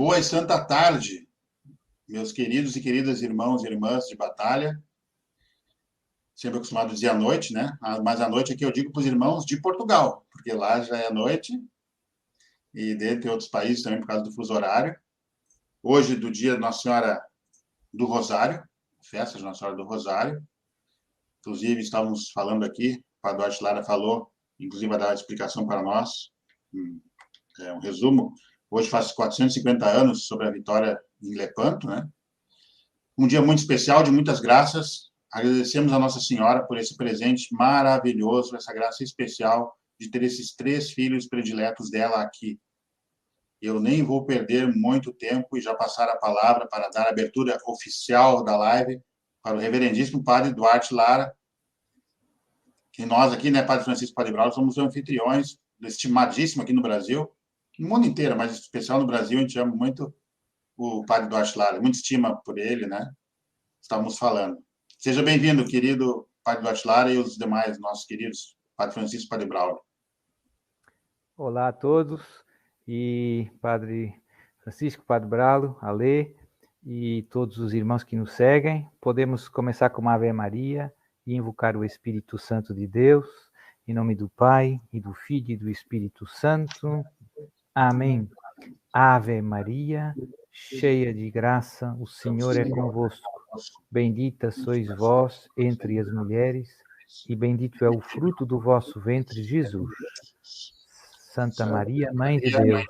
Boa e santa tarde, meus queridos e queridas irmãos e irmãs de batalha. Sempre acostumado a dizer à noite, né? Mas à noite aqui eu digo para os irmãos de Portugal, porque lá já é noite, e dentre outros países também por causa do fuso horário. Hoje, do dia de Nossa Senhora do Rosário, festa de Nossa Senhora do Rosário. Inclusive, estávamos falando aqui, o Padre Duarte Lara falou, inclusive vai dar a explicação para nós, um resumo. Hoje faz 450 anos sobre a vitória em Lepanto, né? Um dia muito especial, de muitas graças. Agradecemos a Nossa Senhora por esse presente maravilhoso, essa graça especial de ter esses 3 filhos prediletos dela aqui. Eu nem vou perder muito tempo e já passar a palavra para dar a abertura oficial da live para o reverendíssimo Padre Duarte Lara, que nós aqui, né, Padre Francisco Padre Braulio, somos anfitriões, estimadíssimo aqui no Brasil, no mundo inteiro, mas em especial no Brasil, a gente ama muito o Padre Duarte Lara, muita estima por ele, né? Estávamos falando. Seja bem-vindo, querido Padre Duarte Lara e os demais nossos queridos, Padre Francisco e Padre Braulio. Olá a todos, e Padre Francisco, Padre Braulio, Alê, e todos os irmãos que nos seguem. Podemos começar com uma Ave Maria e invocar o Espírito Santo de Deus, em nome do Pai, e do Filho e do Espírito Santo. Amém. Ave Maria, cheia de graça, o Senhor é convosco. Bendita sois vós entre as mulheres, e bendito é o fruto do vosso ventre, Jesus. Santa Maria, Mãe de Deus,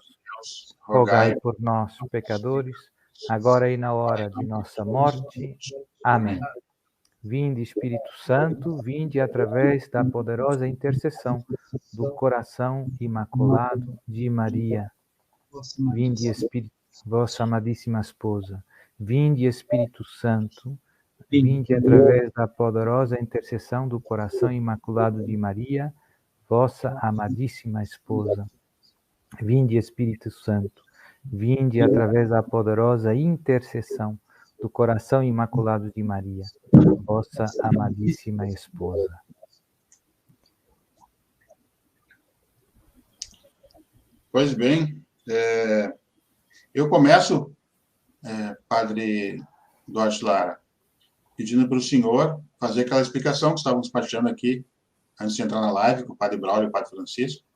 rogai por nós, pecadores, agora e na hora de nossa morte. Amém. Vinde, Espírito Santo, vinde através da poderosa intercessão do coração imaculado de Maria. Vinde, Espírito, vossa amadíssima esposa. Vinde, Espírito Santo, vinde através da poderosa intercessão do coração imaculado de Maria, vossa amadíssima esposa. Vinde, Espírito Santo, vinde através da poderosa intercessão do coração imaculado de Maria, vossa amadíssima esposa. Pois bem, eu começo, Padre Duarte Lara, pedindo para o senhor fazer aquela explicação que estávamos partilhando aqui, antes de entrar na live, com o Padre Braulio e o Padre Francisco,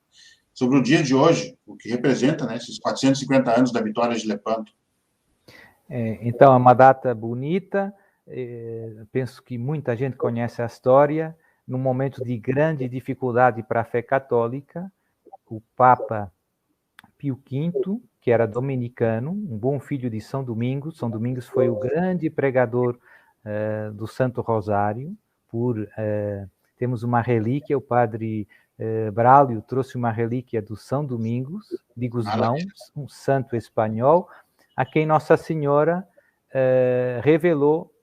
sobre o dia de hoje, o que representa, né, esses 450 anos da vitória de Lepanto. Então, é uma data bonita, penso que muita gente conhece a história. Num momento de grande dificuldade para a fé católica, o Papa Pio V, que era dominicano, um bom filho de São Domingos. São Domingos foi o grande pregador do Santo Rosário. Temos uma relíquia, o Padre Braulio trouxe uma relíquia do São Domingos de Gusmão, um santo espanhol, a quem Nossa Senhora revelou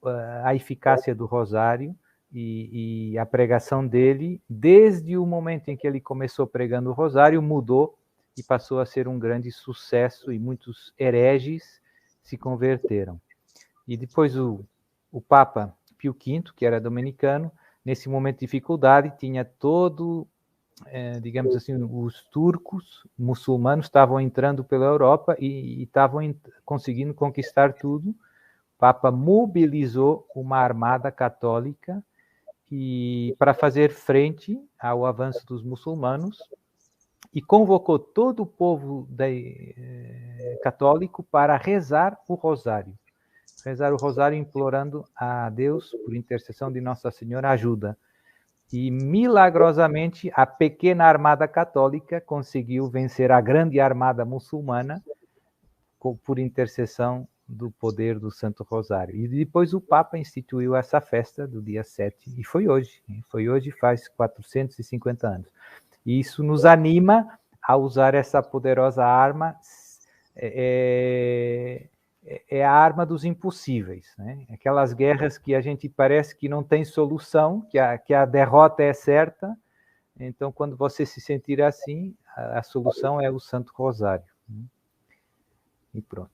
a eficácia do Rosário e a pregação dele. Desde o momento em que ele começou pregando o Rosário, mudou e passou a ser um grande sucesso, e muitos hereges se converteram. E depois o Papa Pio V, que era dominicano, nesse momento de dificuldade, tinha todo, digamos assim, os turcos muçulmanos estavam entrando pela Europa e estavam conseguindo conquistar tudo. O Papa mobilizou uma armada católica para fazer frente ao avanço dos muçulmanos, e convocou todo o povo católico para rezar o Rosário. Rezar o Rosário implorando a Deus, por intercessão de Nossa Senhora, ajuda. E, milagrosamente, a pequena armada católica conseguiu vencer a grande armada muçulmana por intercessão do poder do Santo Rosário. E depois o Papa instituiu essa festa do dia 7, e foi hoje, faz 450 anos. E isso nos anima a usar essa poderosa arma. É a arma dos impossíveis, né? Aquelas guerras que a gente parece que não tem solução, que a derrota é certa. Então, quando você se sentir assim, a solução é o Santo Rosário. E pronto.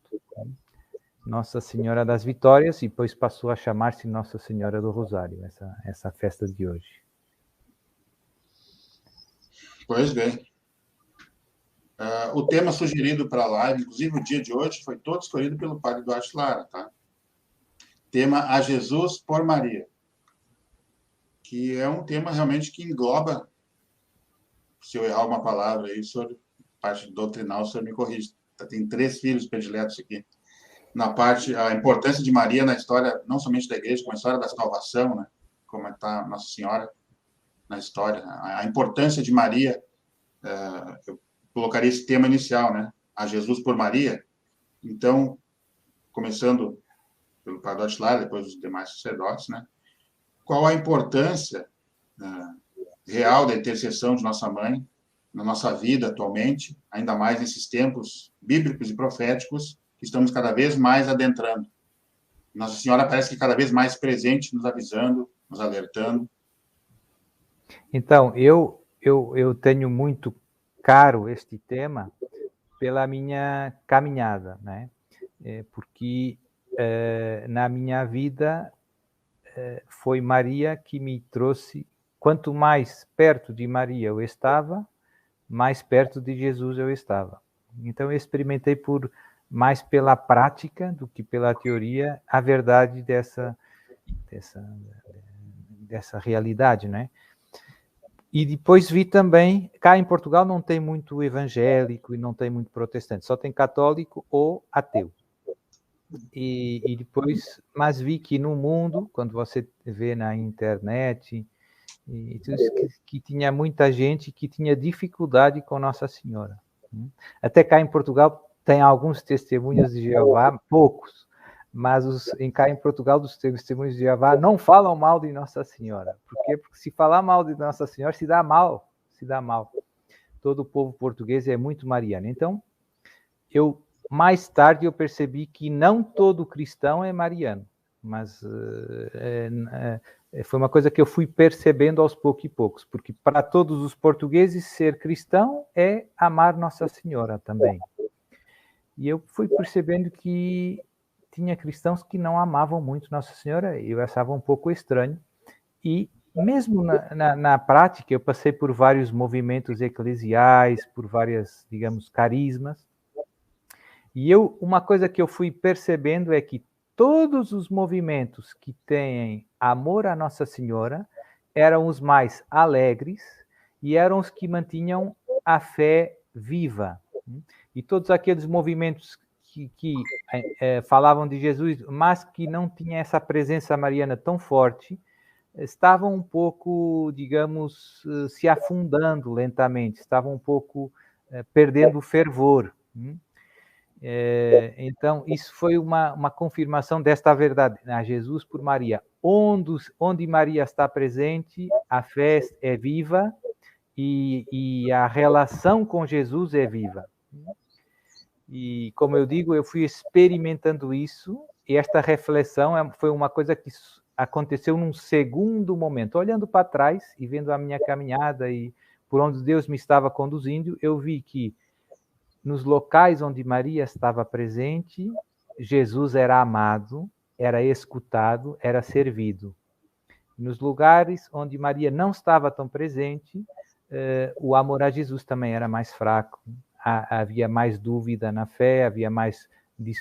Nossa Senhora das Vitórias, e depois passou a chamar-se Nossa Senhora do Rosário, essa festa de hoje. Pois bem. O tema sugerido para a live, inclusive o dia de hoje, foi todo escolhido pelo padre Duarte Lara, tá? Tema A Jesus por Maria, que é um tema realmente que engloba, se eu errar uma palavra aí, sobre parte doutrinal, o senhor me corrige. Tem 3 filhos prediletos aqui. Na parte, a importância de Maria na história, não somente da igreja, como a história da salvação, né? Como está Nossa Senhora na história. A importância de Maria, eu colocaria esse tema inicial, né? A Jesus por Maria. Então, começando pelo padre Attilar, depois os demais sacerdotes, né? Qual a importância real da intercessão de nossa mãe na nossa vida atualmente, ainda mais nesses tempos bíblicos e proféticos que estamos cada vez mais adentrando. Nossa Senhora parece que cada vez mais presente, nos avisando, nos alertando. Então, eu tenho muito caro este tema pela minha caminhada, né? Porque na minha vida foi Maria que me trouxe. Quanto mais perto de Maria eu estava, mais perto de Jesus eu estava. Então eu experimentei mais pela prática do que pela teoria a verdade dessa realidade, né? E depois vi também, cá em Portugal não tem muito evangélico e não tem muito protestante, só tem católico ou ateu. E depois, mas vi que no mundo, quando você vê na internet, e tudo isso, que tinha muita gente que tinha dificuldade com Nossa Senhora. Até cá em Portugal tem alguns testemunhas de Jeová, poucos, mas cá em Portugal dos testemunhos de Jeová não falam mal de Nossa Senhora. Por quê? Porque se falar mal de Nossa Senhora, se dá mal. Todo o povo português é muito mariano. Então, mais tarde eu percebi que não todo cristão é mariano, mas foi uma coisa que eu fui percebendo aos poucos, porque para todos os portugueses ser cristão é amar Nossa Senhora também. E eu fui percebendo que tinha cristãos que não amavam muito Nossa Senhora, eu achava um pouco estranho. E mesmo na prática, eu passei por vários movimentos eclesiais, por várias, digamos, carismas. E uma coisa que eu fui percebendo é que todos os movimentos que têm amor à Nossa Senhora eram os mais alegres e eram os que mantinham a fé viva. E todos aqueles movimentos que falavam de Jesus, mas que não tinha essa presença mariana tão forte, estavam um pouco, digamos, se afundando lentamente, estavam um pouco perdendo o fervor. Então, isso foi uma confirmação desta verdade. A Jesus por Maria. Onde Maria está presente, a fé é viva e a relação com Jesus é viva. E, como eu digo, eu fui experimentando isso, e esta reflexão foi uma coisa que aconteceu num segundo momento. Olhando para trás e vendo a minha caminhada e por onde Deus me estava conduzindo, eu vi que nos locais onde Maria estava presente, Jesus era amado, era escutado, era servido. Nos lugares onde Maria não estava tão presente, o amor a Jesus também era mais fraco. Havia mais dúvida na fé, havia mais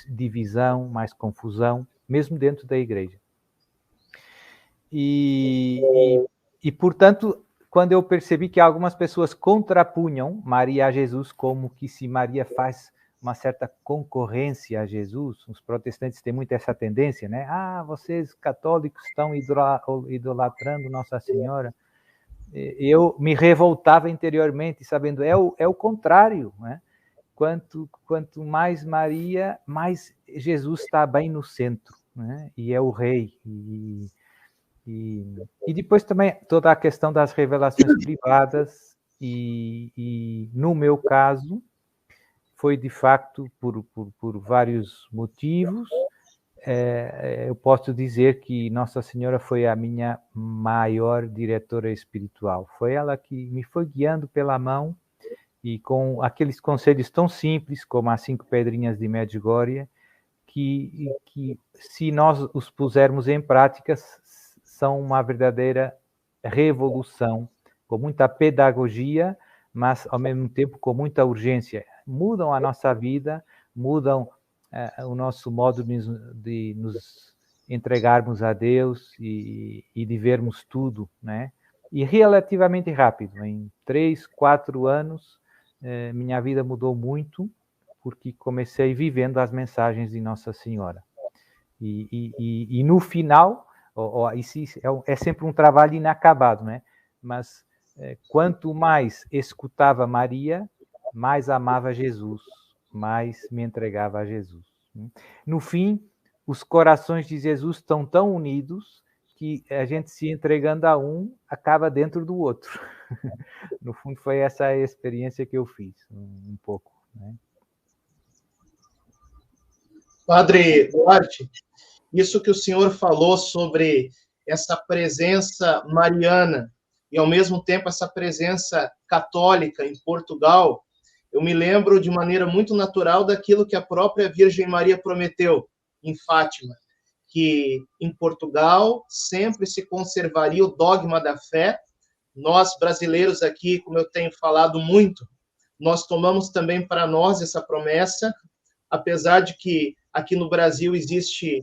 divisão, mais confusão, mesmo dentro da igreja. E portanto, quando eu percebi que algumas pessoas contrapunham Maria a Jesus, como que se Maria faz uma certa concorrência a Jesus, os protestantes têm muito essa tendência, né? Vocês católicos estão idolatrando Nossa Senhora. Eu me revoltava interiormente, sabendo, é o contrário, né? Quanto mais Maria, mais Jesus está bem no centro, né? E é o rei. E depois também toda a questão das revelações privadas, e no meu caso, foi de facto por vários motivos. Eu posso dizer que Nossa Senhora foi a minha maior diretora espiritual. Foi ela que me foi guiando pela mão e com aqueles conselhos tão simples como as 5 pedrinhas de Medjugorje, que se nós os pusermos em prática, são uma verdadeira revolução, com muita pedagogia, mas ao mesmo tempo com muita urgência. Mudam a nossa vida, mudam o nosso modo de nos entregarmos a Deus e de vermos tudo, né? E relativamente rápido, em 3, 4 anos, minha vida mudou muito, porque comecei vivendo as mensagens de Nossa Senhora. E no final, isso é sempre um trabalho inacabado, né? Mas quanto mais escutava Maria, mais amava Jesus, mais me entregava a Jesus. No fim, os corações de Jesus estão tão unidos que a gente se entregando a um acaba dentro do outro. No fundo, foi essa a experiência que eu fiz, um pouco, né? Padre Duarte, isso que o senhor falou sobre essa presença mariana e, ao mesmo tempo, essa presença católica em Portugal, eu me lembro de maneira muito natural daquilo que a própria Virgem Maria prometeu em Fátima, que em Portugal sempre se conservaria o dogma da fé. Nós, brasileiros aqui, como eu tenho falado muito, nós tomamos também para nós essa promessa, apesar de que aqui no Brasil existe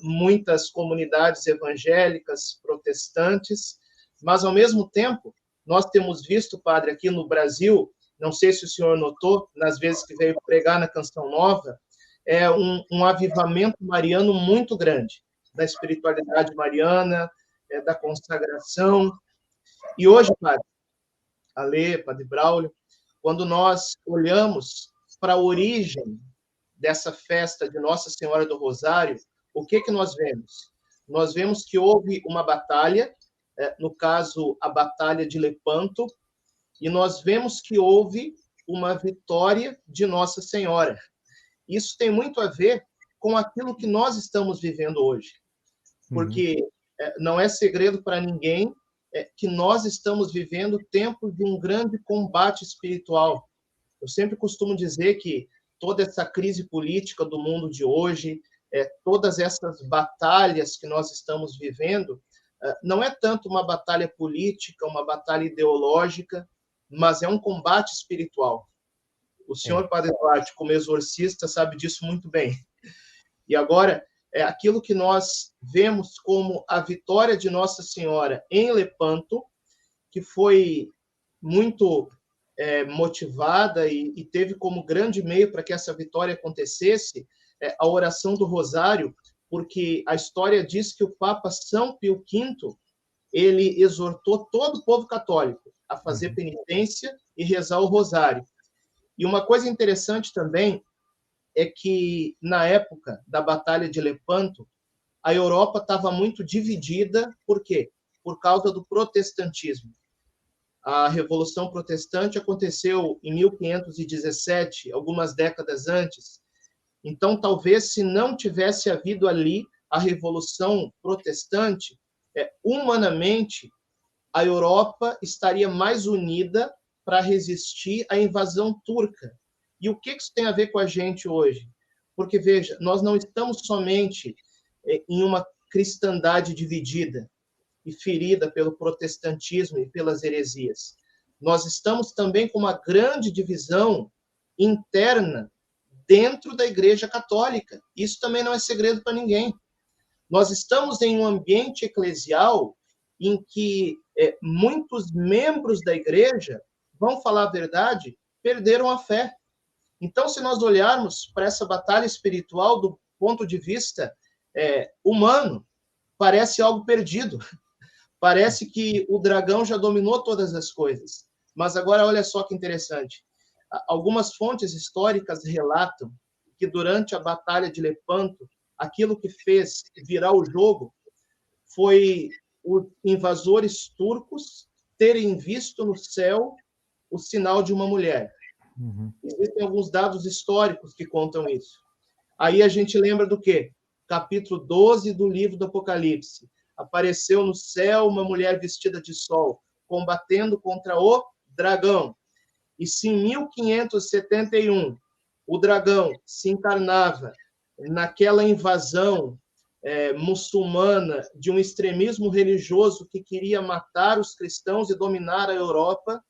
muitas comunidades evangélicas, protestantes, mas, ao mesmo tempo, nós temos visto, padre, aqui no Brasil, não sei se o senhor notou, nas vezes que veio pregar na Canção Nova, um avivamento mariano muito grande, da espiritualidade mariana, da consagração. E hoje, padre Alê, padre Braulio, quando nós olhamos para a origem dessa festa de Nossa Senhora do Rosário, o que nós vemos? Nós vemos que houve uma batalha, no caso, a Batalha de Lepanto, e nós vemos que houve uma vitória de Nossa Senhora. Isso tem muito a ver com aquilo que nós estamos vivendo hoje, porque não é segredo para ninguém que nós estamos vivendo o tempo de um grande combate espiritual. Eu sempre costumo dizer que toda essa crise política do mundo de hoje, todas essas batalhas que nós estamos vivendo, não é tanto uma batalha política, uma batalha ideológica, mas é um combate espiritual. O senhor, Padre Duarte, como exorcista, sabe disso muito bem. E agora, aquilo que nós vemos como a vitória de Nossa Senhora em Lepanto, que foi muito motivada e teve como grande meio para que essa vitória acontecesse, a oração do Rosário, porque a história diz que o Papa São Pio V, ele exortou todo o povo católico a fazer penitência e rezar o Rosário. E uma coisa interessante também é que, na época da Batalha de Lepanto, a Europa estava muito dividida. Por quê? Por causa do protestantismo. A Revolução Protestante aconteceu em 1517, algumas décadas antes. Então, talvez, se não tivesse havido ali a Revolução Protestante, humanamente, a Europa estaria mais unida para resistir à invasão turca. E o que isso tem a ver com a gente hoje? Porque, veja, nós não estamos somente em uma cristandade dividida e ferida pelo protestantismo e pelas heresias. Nós estamos também com uma grande divisão interna dentro da Igreja Católica. Isso também não é segredo para ninguém. Nós estamos em um ambiente eclesial em que muitos membros da Igreja, vão falar a verdade, perderam a fé. Então, se nós olharmos para essa batalha espiritual do ponto de vista humano, parece algo perdido. Parece que o dragão já dominou todas as coisas. Mas agora, olha só que interessante. Algumas fontes históricas relatam que durante a Batalha de Lepanto, aquilo que fez virar o jogo foi os invasores turcos terem visto no céu o sinal de uma mulher. Existem alguns dados históricos que contam isso. Aí a gente lembra do quê? Capítulo 12 do livro do Apocalipse. Apareceu no céu uma mulher vestida de sol, combatendo contra o dragão. E se em 1571 o dragão se encarnava naquela invasão muçulmana de um extremismo religioso que queria matar os cristãos e dominar a Europa,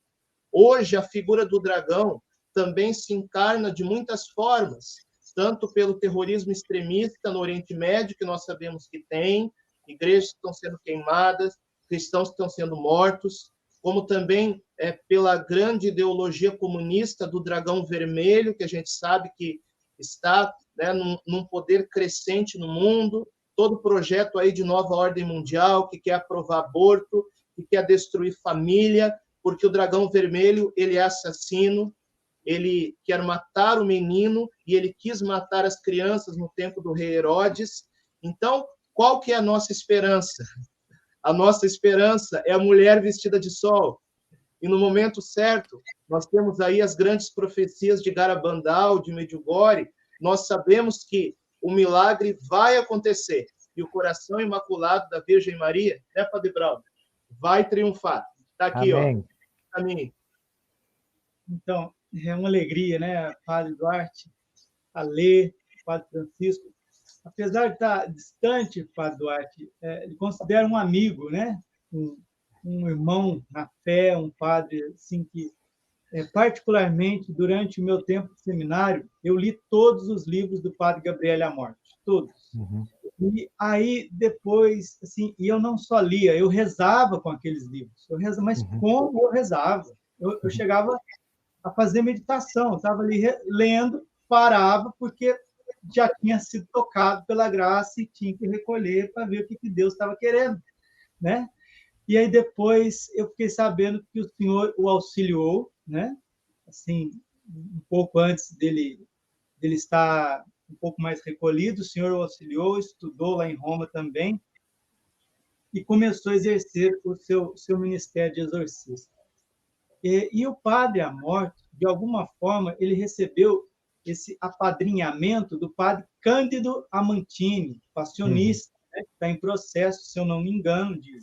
Hoje, a figura do dragão também se encarna de muitas formas, tanto pelo terrorismo extremista no Oriente Médio, que nós sabemos que tem, igrejas que estão sendo queimadas, cristãos que estão sendo mortos, como também pela grande ideologia comunista do dragão vermelho, que a gente sabe que está, né, num poder crescente no mundo, todo projeto aí de nova ordem mundial, que quer aprovar aborto, que quer destruir família, porque o dragão vermelho, ele é assassino, ele quer matar o menino e ele quis matar as crianças no tempo do rei Herodes. Então, qual que é a nossa esperança? A nossa esperança é a mulher vestida de sol. E no momento certo, nós temos aí as grandes profecias de Garabandal, de Medjugorje. Nós sabemos que o milagre vai acontecer. E o coração imaculado da Virgem Maria, né, Padre Braulio, vai triunfar. Está aqui, Amém. ó. Amém. Então, é uma alegria, né, Padre Duarte, a ler, Padre Francisco. Apesar de estar distante, Padre Duarte, ele considera um amigo, né? Um irmão na fé, um padre assim que, particularmente, durante o meu tempo de seminário, eu li todos os livros do Padre Gabriel Amorth, todos. Uhum. E aí, depois, assim, e eu não só lia, eu rezava com aqueles livros. Mas como eu rezava? Eu chegava a fazer meditação, estava ali lendo, parava, porque já tinha sido tocado pela graça e tinha que recolher para ver o que Deus estava querendo, né? E aí depois eu fiquei sabendo que o Senhor o auxiliou, né? Assim, um pouco antes dele estar um pouco mais recolhido, o Senhor o auxiliou, estudou lá em Roma também e começou a exercer o seu ministério de exorcista. E o Padre Amorth, de alguma forma, ele recebeu esse apadrinhamento do Padre Cândido Amantini, passionista, né, que está em processo, se eu não me engano, de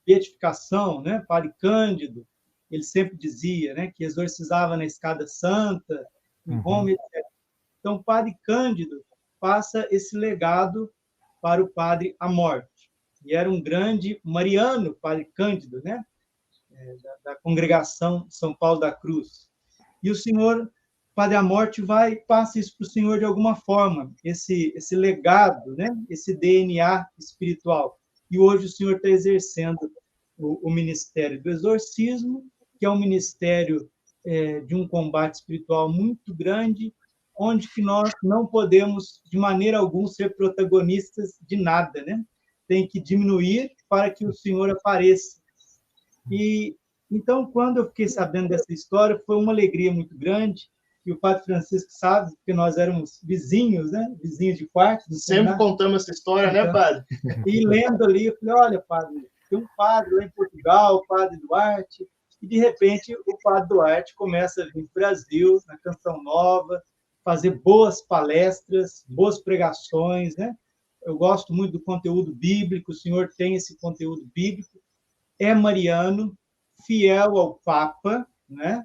beatificação, né? Padre Cândido, ele sempre dizia, né, que exorcizava na Escada Santa, em Roma, etc. Então, o Padre Cândido passa esse legado para o Padre Amorth. E era um grande mariano, Padre Cândido, né? Da congregação São Paulo da Cruz. E o senhor, Padre Amorth, passa isso para o senhor de alguma forma, esse legado, né? Esse DNA espiritual. E hoje o senhor está exercendo o ministério do exorcismo, que é um ministério de um combate espiritual muito grande, onde que nós não podemos, de maneira alguma, ser protagonistas de nada, né? Tem que diminuir para que o senhor apareça. E então, quando eu fiquei sabendo dessa história, foi uma alegria muito grande. E o Padre Francisco sabe, porque nós éramos vizinhos, né? Vizinhos de quarto. Sempre contamos essa história, então, né, Padre? E lendo ali, eu falei, olha, Padre, tem um padre lá em Portugal, o Padre Duarte, e de repente o Padre Duarte começa a vir para o Brasil, na Canção Nova, fazer boas palestras, boas pregações, né? Eu gosto muito do conteúdo bíblico, o senhor tem esse conteúdo bíblico, é mariano, fiel ao Papa, né?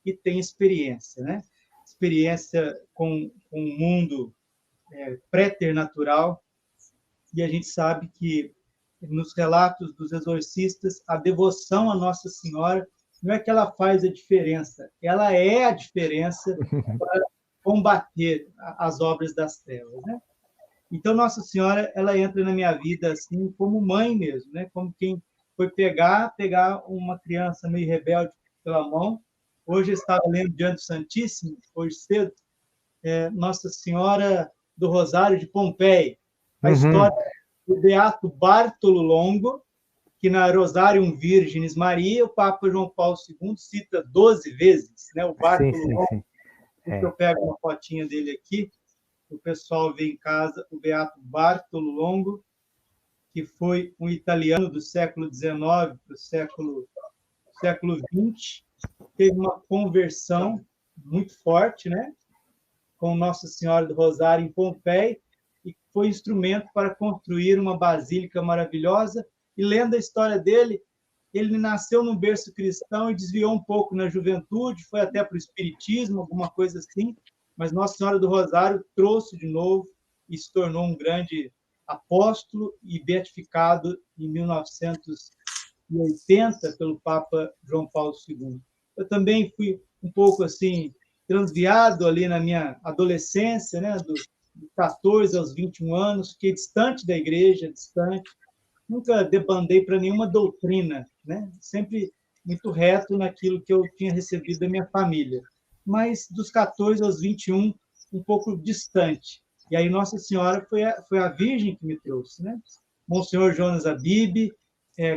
E tem experiência, né? Experiência com o mundo préternatural, e a gente sabe que nos relatos dos exorcistas, a devoção à Nossa Senhora não é que ela faz a diferença, ela é a diferença para combater as obras das trevas, né? Então, Nossa Senhora, ela entra na minha vida assim como mãe mesmo, né? Como quem foi pegar uma criança meio rebelde pela mão. Hoje eu estava lendo diante do Santíssimo, hoje cedo, Nossa Senhora do Rosário de Pompeia, a história do beato Bartolo Longo, que na Rosarium Virginis Maria, o Papa João Paulo II cita 12 vezes, né? O Bartolo Longo. Eu pego uma fotinha dele aqui, o pessoal vê em casa, o beato Bartolo Longo, que foi um italiano do século XIX para o século XX, teve uma conversão muito forte, né? Com Nossa Senhora do Rosário em Pompeia, e foi instrumento para construir uma basílica maravilhosa. E lendo a história dele, ele nasceu num berço cristão e desviou um pouco na juventude, foi até para o espiritismo, alguma coisa assim, mas Nossa Senhora do Rosário trouxe de novo e se tornou um grande apóstolo e beatificado em 1980 pelo Papa João Paulo II. eu também fui um pouco assim transviado ali na minha adolescência, né, dos 14 aos 21 anos, fiquei distante da igreja, distante, nunca debandei para nenhuma doutrina, né? Sempre muito reto naquilo que eu tinha recebido da minha família. Mas dos 14 aos 21, um pouco distante. E aí Nossa Senhora foi a Virgem que me trouxe, né? Monsenhor Jonas Abib,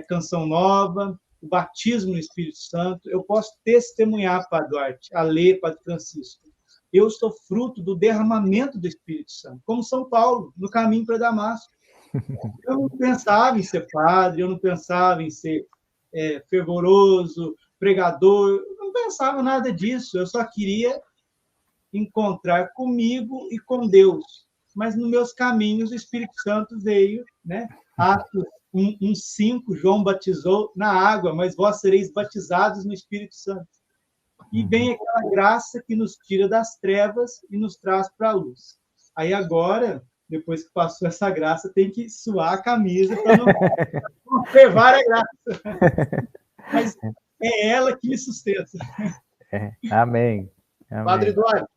Canção Nova, o batismo no Espírito Santo. Eu posso testemunhar, Padre Duarte, a ler, Padre Francisco. Eu sou fruto do derramamento do Espírito Santo, como São Paulo, no caminho para Damasco. Eu não pensava em ser padre, eu não pensava em ser fervoroso, pregador, eu não pensava nada disso. Eu só queria encontrar comigo e com Deus. Mas nos meus caminhos o Espírito Santo veio, né? Atos 1:5, João batizou na água, mas vós sereis batizados no Espírito Santo. E vem aquela graça que nos tira das trevas e nos traz para a luz. Aí agora, depois que passou essa graça, tem que suar a camisa para não levar a graça. Mas é ela que me sustenta. Amém. Amém. Padre Duarte,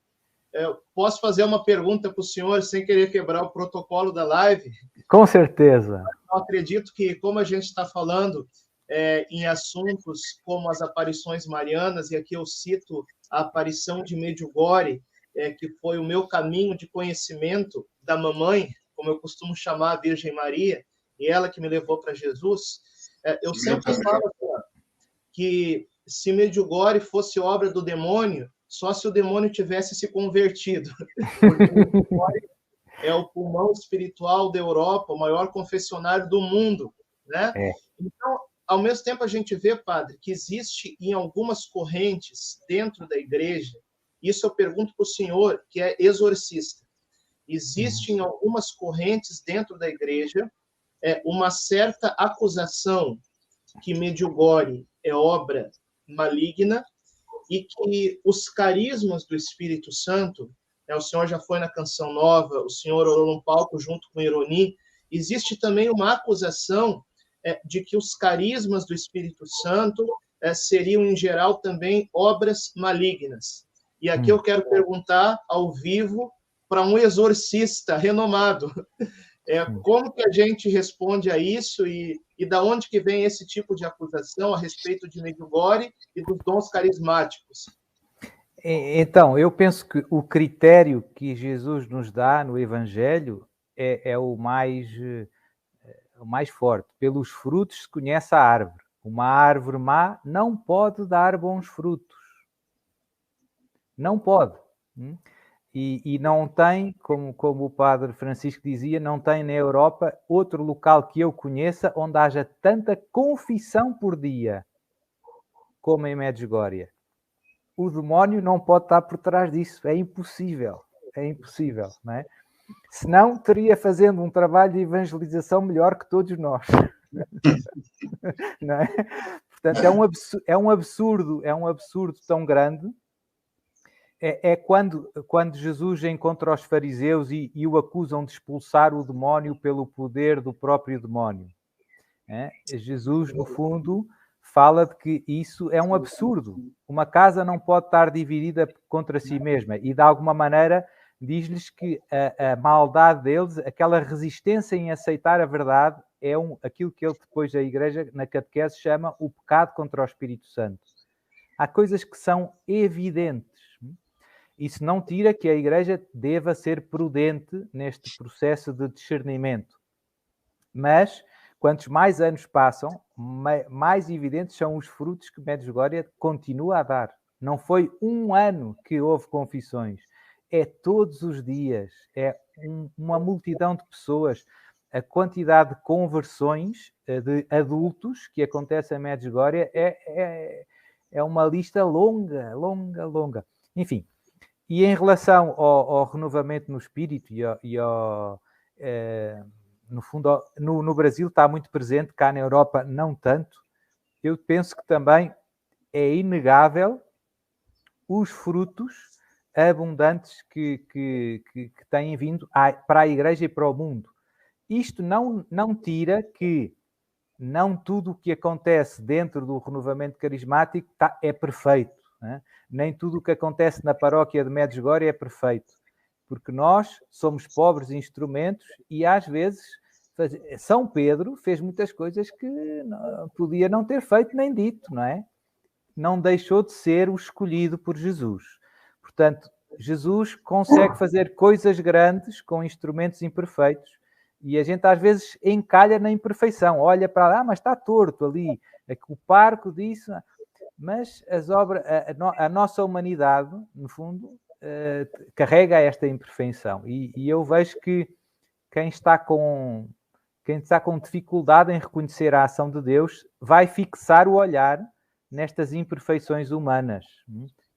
posso fazer uma pergunta para o senhor sem querer quebrar o protocolo da live? Com certeza. Eu acredito que, como a gente está falando em assuntos como as aparições marianas, e aqui eu cito a aparição de Medjugorje, que foi o meu caminho de conhecimento da mamãe, como eu costumo chamar a Virgem Maria, e ela que me levou para Jesus, eu sempre falo que se Medjugorje fosse obra do demônio, só se o demônio tivesse se convertido. Porque Medjugorje é o pulmão espiritual da Europa, o maior confessionário do mundo, né? Então, ao mesmo tempo, a gente vê, padre, que existe em algumas correntes dentro da igreja, isso eu pergunto para o senhor, que é exorcista, existe em algumas correntes dentro da igreja uma certa acusação que Medjugorje é obra maligna e que os carismas do Espírito Santo, o senhor já foi na Canção Nova, o senhor orou num palco junto com Ironi, existe também uma acusação de que os carismas do Espírito Santo seriam, em geral, também obras malignas. E aqui eu quero perguntar ao vivo para um exorcista renomado, como que a gente responde a isso e da onde que vem esse tipo de acusação a respeito de Medjugorje e dos dons carismáticos? Então, eu penso que o critério que Jesus nos dá no Evangelho é o mais forte. Pelos frutos se conhece a árvore. Uma árvore má não pode dar bons frutos. Não pode. E não tem, como o padre Francisco dizia, não tem na Europa outro local que eu conheça onde haja tanta confissão por dia como em Medjugorje. O demónio não pode estar por trás disso. É impossível. É impossível, não é? Senão, teria fazendo um trabalho de evangelização melhor que todos nós. Não é? Portanto, é um absurdo tão grande. É quando Jesus encontra os fariseus e o acusam de expulsar o demónio pelo poder do próprio demónio. Jesus, no fundo, fala de que isso é um absurdo. Uma casa não pode estar dividida contra si mesma e, de alguma maneira, diz-lhes que a maldade deles, aquela resistência em aceitar a verdade, é aquilo que ele depois da Igreja, na catequese, chama o pecado contra o Espírito Santo. Há coisas que são evidentes. Isso não tira que a Igreja deva ser prudente neste processo de discernimento. Mas, quantos mais anos passam, mais evidentes são os frutos que Medjugorje continua a dar. Não foi um ano que houve confissões. É todos os dias. É uma multidão de pessoas. A quantidade de conversões de adultos que acontece em Medjugorje é uma lista longa, longa, longa. Enfim. E em relação ao renovamento no espírito no fundo, no Brasil está muito presente, cá na Europa não tanto. Eu penso que também é inegável os frutos abundantes que têm vindo para a Igreja e para o mundo. Isto não tira que não tudo o que acontece dentro do renovamento carismático é perfeito, né? Nem tudo o que acontece na paróquia de Medjugorje é perfeito, porque nós somos pobres instrumentos e às vezes São Pedro fez muitas coisas que podia não ter feito nem dito, não é? Não deixou de ser o escolhido por Jesus. Portanto, Jesus consegue fazer coisas grandes com instrumentos imperfeitos e a gente às vezes encalha na imperfeição. Olha para lá, mas está torto ali. O parco disso... Mas as obras, a nossa humanidade, no fundo, carrega esta imperfeição. E eu vejo que quem está com dificuldade em reconhecer a ação de Deus vai fixar o olhar nestas imperfeições humanas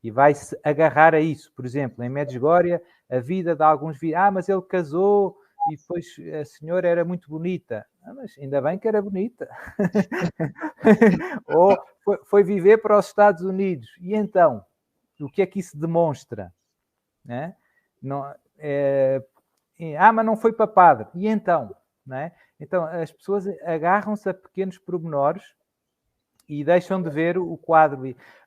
e vai se agarrar a isso. Por exemplo, em Medjugorje, a vida de alguns... mas ele casou e depois a senhora era muito bonita. Mas ainda bem que era bonita. Ou foi viver para os Estados Unidos. E então, o que é que isso demonstra? Né? Mas não foi para padre. E então? Né? Então, as pessoas agarram-se a pequenos pormenores e deixam de ver o quadro.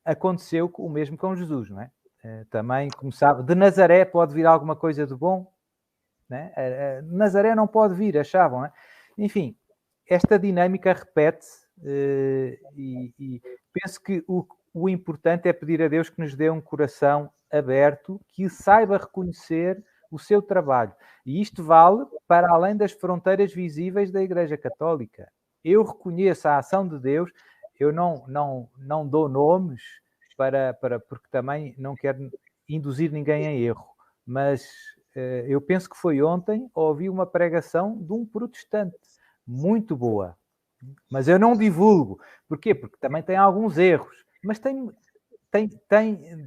Aconteceu o mesmo com Jesus, não é? Também começava... De Nazaré pode vir alguma coisa de bom? Né? Nazaré não pode vir, achavam, né? Enfim, esta dinâmica repete-se e penso que o importante é pedir a Deus que nos dê um coração aberto, que saiba reconhecer o seu trabalho. E isto vale para além das fronteiras visíveis da Igreja Católica. Eu reconheço a ação de Deus, eu não dou nomes porque também não quero induzir ninguém em erro, mas eu penso que foi ontem, ouvi uma pregação de um protestante, muito boa, mas eu não divulgo. Porquê? Porque também tem alguns erros, mas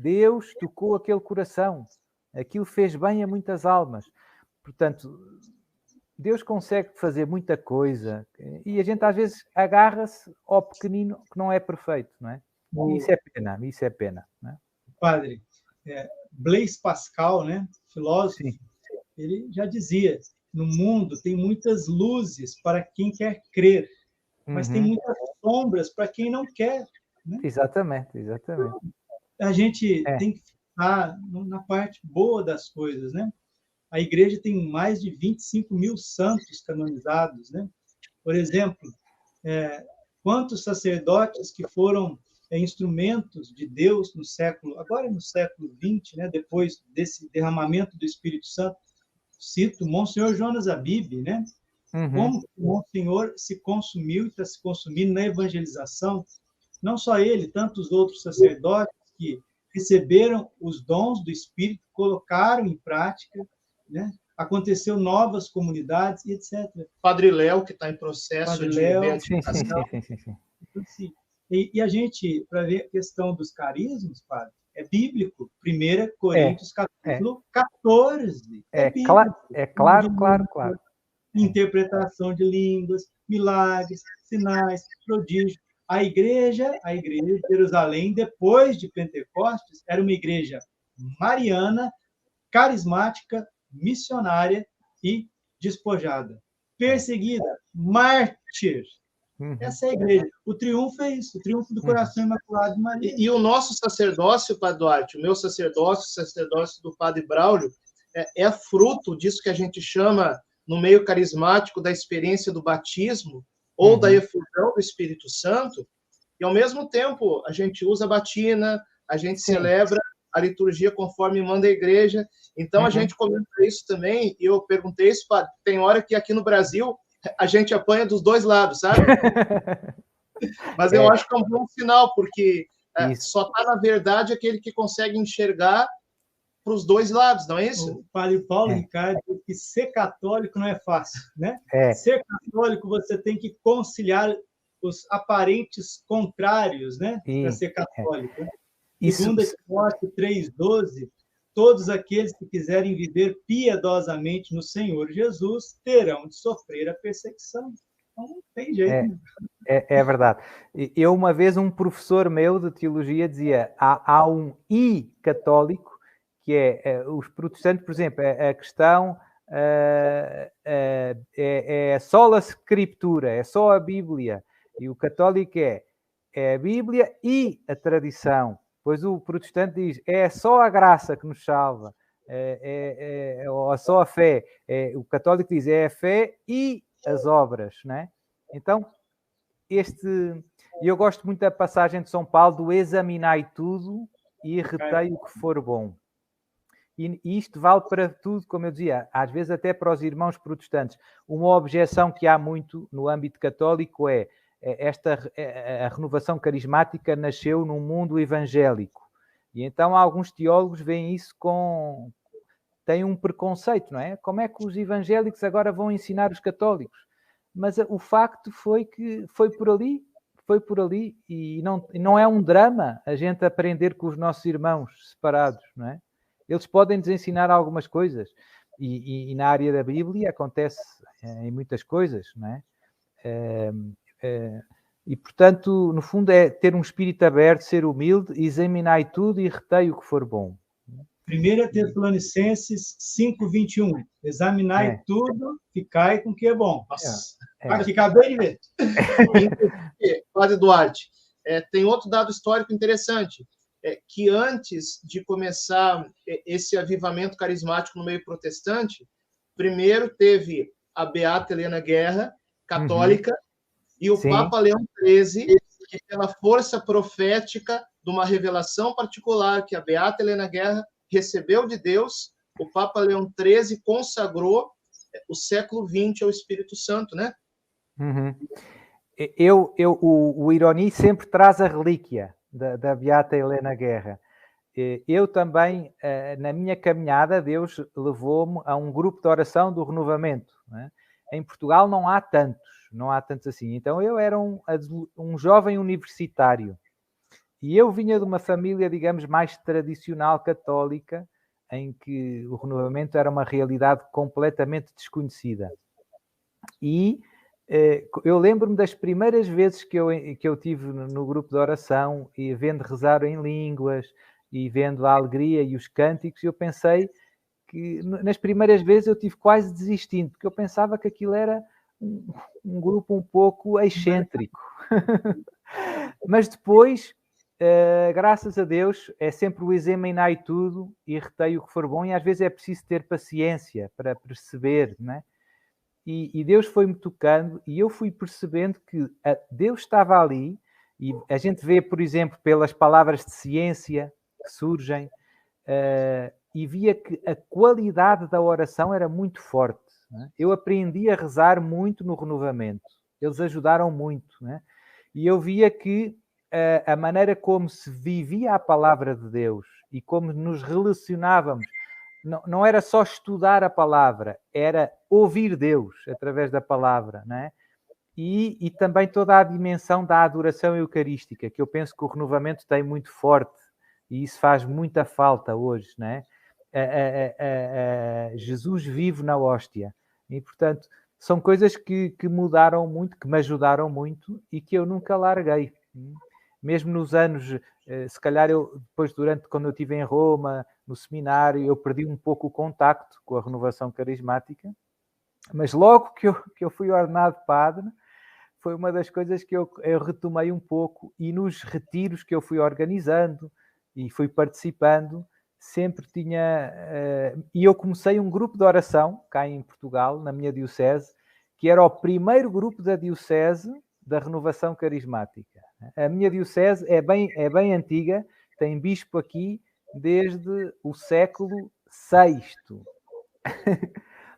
Deus tocou aquele coração, aquilo fez bem a muitas almas. Portanto, Deus consegue fazer muita coisa e a gente às vezes agarra-se ao pequenino que não é perfeito, não é? E isso é pena, não é? Padre, Blaise Pascal, né, filósofo, sim, ele já dizia: no mundo tem muitas luzes para quem quer crer, mas tem muitas sombras para quem não quer. Né? Exatamente. Então, a gente tem que ficar na parte boa das coisas, né? A igreja tem mais de 25 mil santos canonizados, né? Por exemplo, quantos sacerdotes que foram instrumentos de Deus agora no século XX, né? Depois desse derramamento do Espírito Santo, cito Monsenhor Jonas Abib, né? Como o Monsenhor se consumiu e está se consumindo na evangelização, não só ele, tantos outros sacerdotes que receberam os dons do Espírito, colocaram em prática, né? Aconteceu novas comunidades, etc. Padre Léo, que está em processo de beatificação. Sim. E a gente, para ver a questão dos carismas, padre, é bíblico. 1 Coríntios, capítulo 14. Claro. Interpretação de línguas, milagres, sinais, prodígios. A igreja de Jerusalém, depois de Pentecostes, era uma igreja mariana, carismática, missionária e despojada. Perseguida, mártir. Essa é a igreja. O triunfo é isso, o triunfo do coração imaculado de Maria. E o nosso sacerdócio, Padre Duarte, o meu sacerdócio, o sacerdócio do Padre Braulio, é fruto disso que a gente chama, no meio carismático, da experiência do batismo ou da efusão do Espírito Santo, e, ao mesmo tempo, a gente usa a batina, a gente celebra a liturgia conforme manda a igreja. Então, a gente comenta isso também, e eu perguntei isso, padre, tem hora que aqui no Brasil a gente apanha dos dois lados, sabe? Mas eu acho que é um bom sinal, porque só está, na verdade, aquele que consegue enxergar para os dois lados, não é isso? O padre Paulo Ricardo diz que ser católico não é fácil, né? Ser católico, você tem que conciliar os aparentes contrários, né? Para ser católico. Né? Segundo Timóteo 3,12, todos aqueles que quiserem viver piedosamente no Senhor Jesus terão de sofrer a perseguição. Então, não tem jeito. É verdade. Eu, uma vez, um professor meu de teologia dizia, há um católico, que é os protestantes, por exemplo, a questão é só a Escritura, é só a Bíblia. E o católico é a Bíblia e a tradição. Pois o protestante diz, é só a graça que nos salva, ou só a fé. O católico diz, é a fé e as obras, né? Então, eu gosto muito da passagem de São Paulo, do examinai tudo e retei o que for bom. E isto vale para tudo, como eu dizia, às vezes até para os irmãos protestantes. Uma objeção que há muito no âmbito católico a renovação carismática nasceu num mundo evangélico. E então alguns teólogos veem isso têm um preconceito, não é? Como é que os evangélicos agora vão ensinar os católicos? Mas o facto foi que foi por ali, e não é um drama a gente aprender com os nossos irmãos separados, não é? Eles podem nos ensinar algumas coisas, e na área da Bíblia acontece em muitas coisas, não é? E, portanto, no fundo é ter um espírito aberto, ser humilde, examinai tudo e retei o que for bom. 1 Tessalonicenses 5:21. Examinai tudo, ficai com o que é bom. Nossa, vai ficar bem de ver. Padre Duarte, tem outro dado histórico interessante, que antes de começar esse avivamento carismático no meio protestante, primeiro teve a Beata Helena Guerra, católica, e o Papa Leão XIII, que pela força profética de uma revelação particular que a Beata Helena Guerra recebeu de Deus, o Papa Leão XIII consagrou o século XX ao Espírito Santo, né? O Ironi sempre traz a relíquia da Beata Helena Guerra. Eu também, na minha caminhada, Deus levou-me a um grupo de oração do renovamento, né? Em Portugal não há tantos assim. Então eu era um jovem universitário e eu vinha de uma família, digamos, mais tradicional católica, em que o renovamento era uma realidade completamente desconhecida. E eu lembro-me das primeiras vezes que eu tive no grupo de oração, e vendo rezar em línguas e vendo a alegria e os cânticos, eu pensei que nas primeiras vezes eu tive quase desistindo, porque eu pensava que aquilo era um grupo um pouco excêntrico. Mas depois, graças a Deus, é sempre o examinai tudo e retei o que for bom, e às vezes é preciso ter paciência para perceber, não é? E Deus foi-me tocando e eu fui percebendo que Deus estava ali, e a gente vê, por exemplo, pelas palavras de ciência que surgem, e via que a qualidade da oração era muito forte, né? Eu aprendi a rezar muito no renovamento. Eles ajudaram muito, né? E eu via que a maneira como se vivia a palavra de Deus e como nos relacionávamos, não era só estudar a palavra, era ouvir Deus através da palavra, né? E também toda a dimensão da adoração eucarística, que eu penso que o renovamento tem muito forte, e isso faz muita falta hoje, né? Jesus vive na hóstia. E, portanto, são coisas que mudaram muito, que me ajudaram muito e que eu nunca larguei. Mesmo nos anos, se calhar depois, quando eu estive em Roma, no seminário, eu perdi um pouco o contacto com a renovação carismática, mas logo que eu fui ordenado padre, foi uma das coisas que eu retomei um pouco, e nos retiros que eu fui organizando e fui participando, sempre tinha... e eu comecei um grupo de oração, cá em Portugal, na minha diocese, que era o primeiro grupo da diocese da renovação carismática. A minha diocese é bem antiga, tem bispo aqui desde o século VI.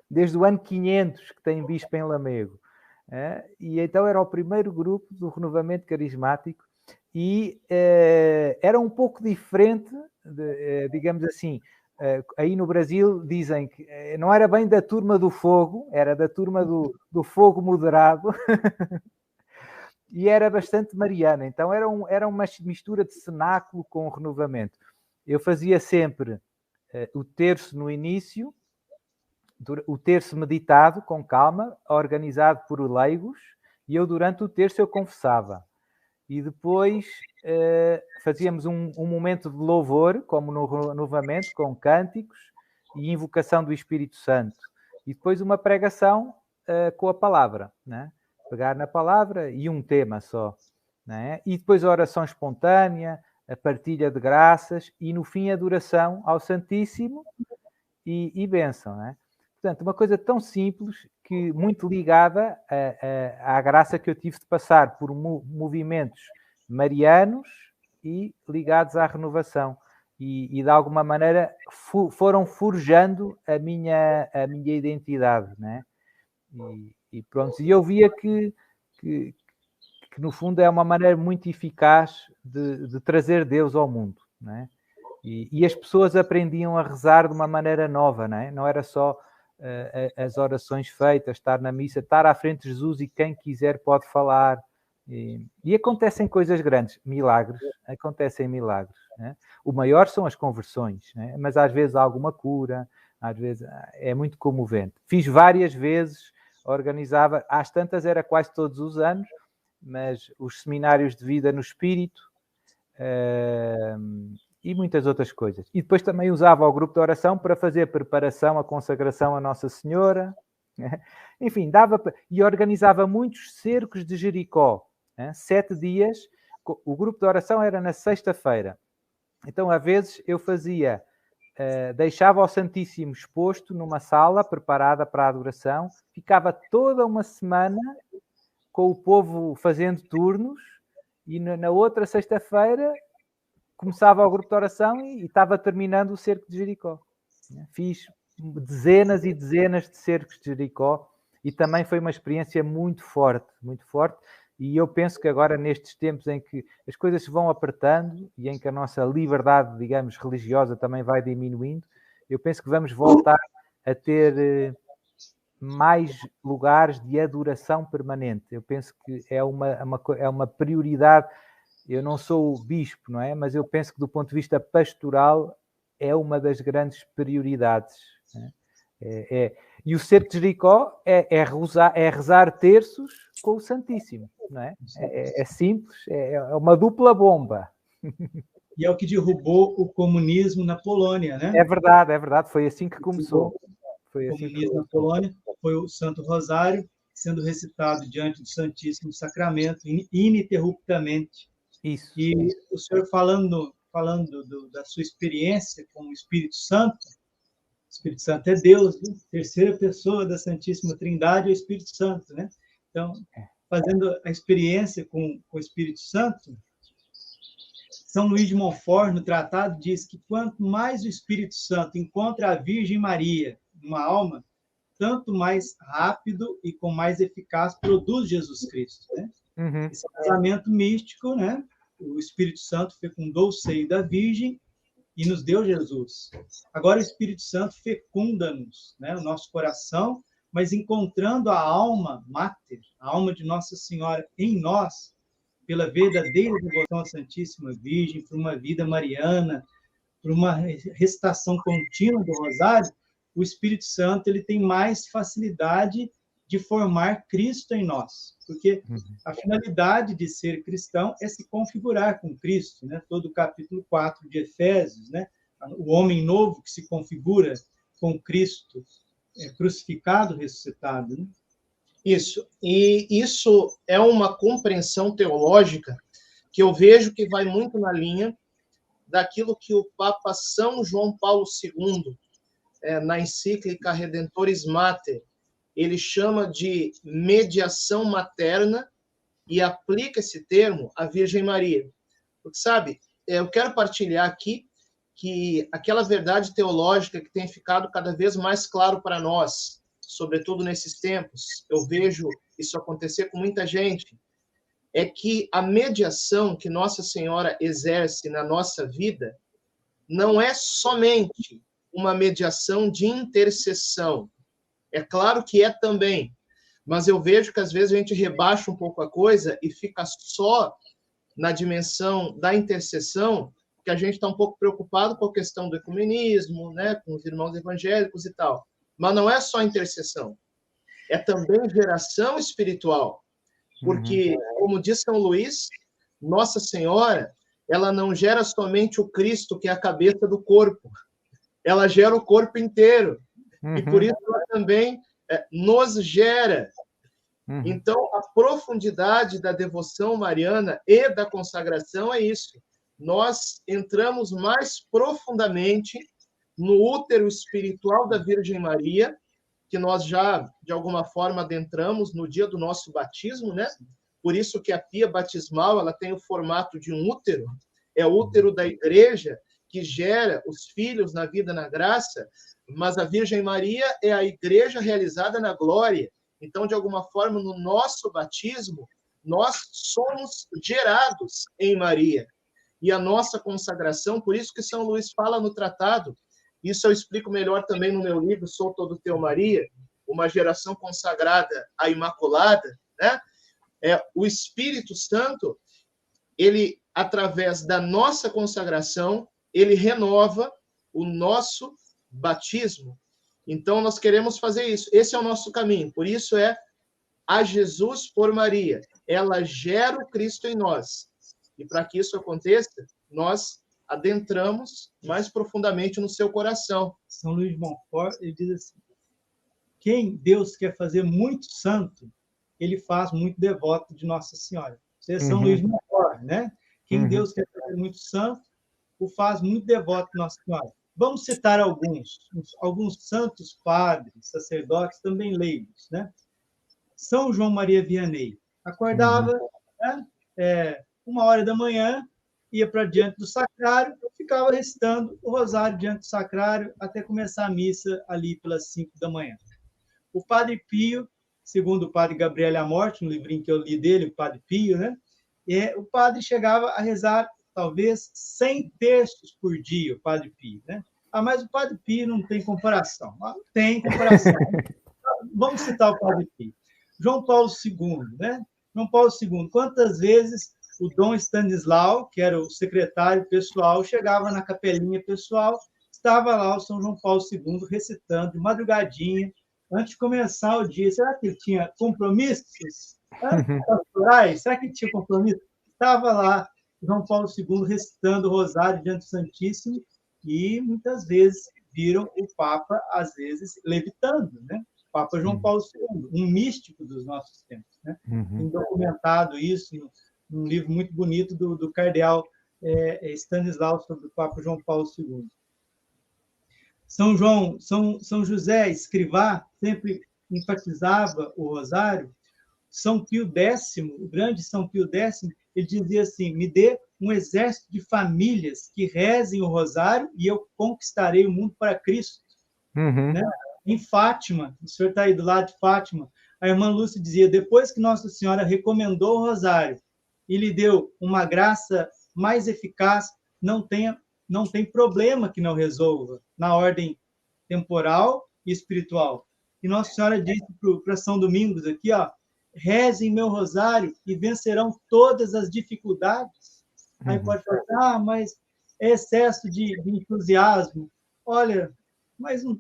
Desde o ano 500 que tem bispo em Lamego. E então era o primeiro grupo do renovamento carismático, e era um pouco diferente, digamos assim, aí no Brasil dizem que não era bem da turma do fogo, era da turma do fogo moderado, e era bastante mariana, então era uma mistura de cenáculo com o renovamento. Eu fazia sempre o terço no início, o terço meditado com calma, organizado por leigos, e eu durante o terço eu confessava. E depois fazíamos um momento de louvor, como no renovamento, com cânticos e invocação do Espírito Santo. E depois uma pregação com a palavra, né? pegar na palavra e um tema só, não é? E depois a oração espontânea, a partilha de graças e, no fim, a adoração ao Santíssimo e bênção, não é? Portanto, uma coisa tão simples que muito ligada à graça que eu tive de passar por movimentos marianos e ligados à renovação. E de alguma maneira foram forjando a minha identidade, né? E pronto, e eu via que no fundo é uma maneira muito eficaz de trazer Deus ao mundo, né? E as pessoas aprendiam a rezar de uma maneira nova, né? Não era só as orações feitas, estar na missa, estar à frente de Jesus e quem quiser pode falar. E acontecem coisas grandes, milagres, acontecem milagres, né? O maior são as conversões, né? Mas às vezes há alguma cura, às vezes é muito comovente. Fiz várias vezes, organizava, às tantas era quase todos os anos, mas os seminários de vida no Espírito e muitas outras coisas. E depois também usava o grupo de oração para fazer a preparação, a consagração a Nossa Senhora, né? Enfim, e organizava muitos cercos de Jericó, né? 7 dias, o grupo de oração era na sexta-feira. Então, às vezes, eu fazia, deixava o Santíssimo exposto numa sala preparada para a adoração, ficava toda uma semana com o povo fazendo turnos e na outra sexta-feira começava o grupo de oração e estava terminando o cerco de Jericó. Fiz dezenas e dezenas de cercos de Jericó e também foi uma experiência muito forte, muito forte. E eu penso que agora, nestes tempos em que as coisas se vão apertando e em que a nossa liberdade, digamos, religiosa também vai diminuindo, eu penso que vamos voltar a ter mais lugares de adoração permanente. Eu penso que é uma prioridade. Eu não sou o bispo, não é? Mas eu penso que, do ponto de vista pastoral, é uma das grandes prioridades, né? E o cerco de Jericó é rezar terços com o Santíssimo, não é? É simples, é uma dupla bomba. E é o que derrubou o comunismo na Polônia, né? É verdade, foi assim que começou. O comunismo na Polônia foi o Santo Rosário sendo recitado diante do Santíssimo Sacramento ininterruptamente. Isso. E o senhor falando da sua experiência com o Espírito Santo, o Espírito Santo é Deus, né? Terceira pessoa da Santíssima Trindade é o Espírito Santo, né? Então, fazendo a experiência com o Espírito Santo, São Luís de Montfort, no tratado, diz que quanto mais o Espírito Santo encontra a Virgem Maria numa alma, tanto mais rápido e com mais eficaz produz Jesus Cristo, né? Uhum. Esse casamento místico, né? O Espírito Santo fecundou o seio da Virgem e nos deu Jesus. Agora o Espírito Santo fecunda-nos, né? O nosso coração, mas encontrando a alma máter, a alma de Nossa Senhora em nós, pela verdadeira devoção à Santíssima Virgem, por uma vida mariana, por uma recitação contínua do Rosário, o Espírito Santo ele tem mais facilidade de formar Cristo em nós, porque a finalidade de ser cristão é se configurar com Cristo, né? Todo o capítulo 4 de Efésios, né? O homem novo que se configura com Cristo crucificado, ressuscitado, né? Isso. E isso é uma compreensão teológica que eu vejo que vai muito na linha daquilo que o Papa São João Paulo II, na encíclica Redemptoris Mater, ele chama de mediação materna e aplica esse termo à Virgem Maria. Porque, sabe, eu quero partilhar aqui que aquela verdade teológica que tem ficado cada vez mais claro para nós, sobretudo nesses tempos, eu vejo isso acontecer com muita gente, é que a mediação que Nossa Senhora exerce na nossa vida não é somente uma mediação de intercessão. É claro que é também, mas eu vejo que às vezes a gente rebaixa um pouco a coisa e fica só na dimensão da intercessão, porque a gente está um pouco preocupado com a questão do ecumenismo, né, com os irmãos evangélicos e tal. Mas não é só intercessão, é também geração espiritual. Porque, como diz São Luís, Nossa Senhora, ela não gera somente o Cristo, que é a cabeça do corpo, ela gera o corpo inteiro. E por isso ela também nos gera. Então, a profundidade da devoção mariana e da consagração é isso. Nós entramos mais profundamente no útero espiritual da Virgem Maria, que nós já, de alguma forma, adentramos no dia do nosso batismo, né? Por isso que a pia batismal ela tem o formato de um útero, é o útero da igreja, que gera os filhos na vida, na graça, mas a Virgem Maria é a igreja realizada na glória. Então, de alguma forma, no nosso batismo, nós somos gerados em Maria. E a nossa consagração, por isso que São Luís fala no tratado, isso eu explico melhor também no meu livro, Sou Todo Teu Maria, uma geração consagrada à Imaculada, né? O Espírito Santo, ele, através da nossa consagração, ele renova o nosso batismo. Então, nós queremos fazer isso. Esse é o nosso caminho. Por isso a Jesus por Maria. Ela gera o Cristo em nós. E para que isso aconteça, nós adentramos mais profundamente no seu coração. São Luís de Montfort, ele diz assim, quem Deus quer fazer muito santo, ele faz muito devoto de Nossa Senhora. Isso é São Luís de Montfort, né? Quem Deus quer fazer muito santo, o faz muito devoto de Nossa Senhora. Vamos citar alguns santos padres, sacerdotes, também leigos, né? São João Maria Vianney acordava, né? 1h da manhã, ia para diante do sacrário, ficava recitando o rosário diante do sacrário até começar a missa ali pelas 5 da manhã. O Padre Pio, segundo o Padre Gabriel Amorte, no livrinho que eu li dele, o Padre Pio, né? O padre chegava a rezar talvez 100 terços por dia, o Padre Pio, né? Mas o Padre Pio não tem comparação. Tem comparação. Vamos citar o Padre Pio. João Paulo II, né? João Paulo II, quantas vezes o Dom Stanislau, que era o secretário pessoal, chegava na capelinha pessoal, estava lá o São João Paulo II recitando de madrugadinha, antes de começar o dia. Será que ele tinha compromissos pastorais? Será que ele tinha compromisso? Estava lá João Paulo II recitando o rosário diante do Santíssimo e muitas vezes viram o Papa, às vezes, levitando, né? O Papa João Paulo II, um místico dos nossos tempos, né? Tem documentado isso num livro muito bonito do cardeal Stanislau sobre o Papa João Paulo II. São José Escrivá sempre enfatizava o rosário. São Pio X, o grande São Pio X, ele dizia assim, me dê um exército de famílias que rezem o rosário e eu conquistarei o mundo para Cristo. Né? Em Fátima, o senhor está aí do lado de Fátima, a irmã Lúcia dizia, depois que Nossa Senhora recomendou o rosário e lhe deu uma graça mais eficaz, não tem problema que não resolva na ordem temporal e espiritual. E Nossa Senhora disse para São Domingos aqui, ó, rezem meu rosário e vencerão todas as dificuldades. Aí pode falar, mas é excesso de entusiasmo. Olha, mas não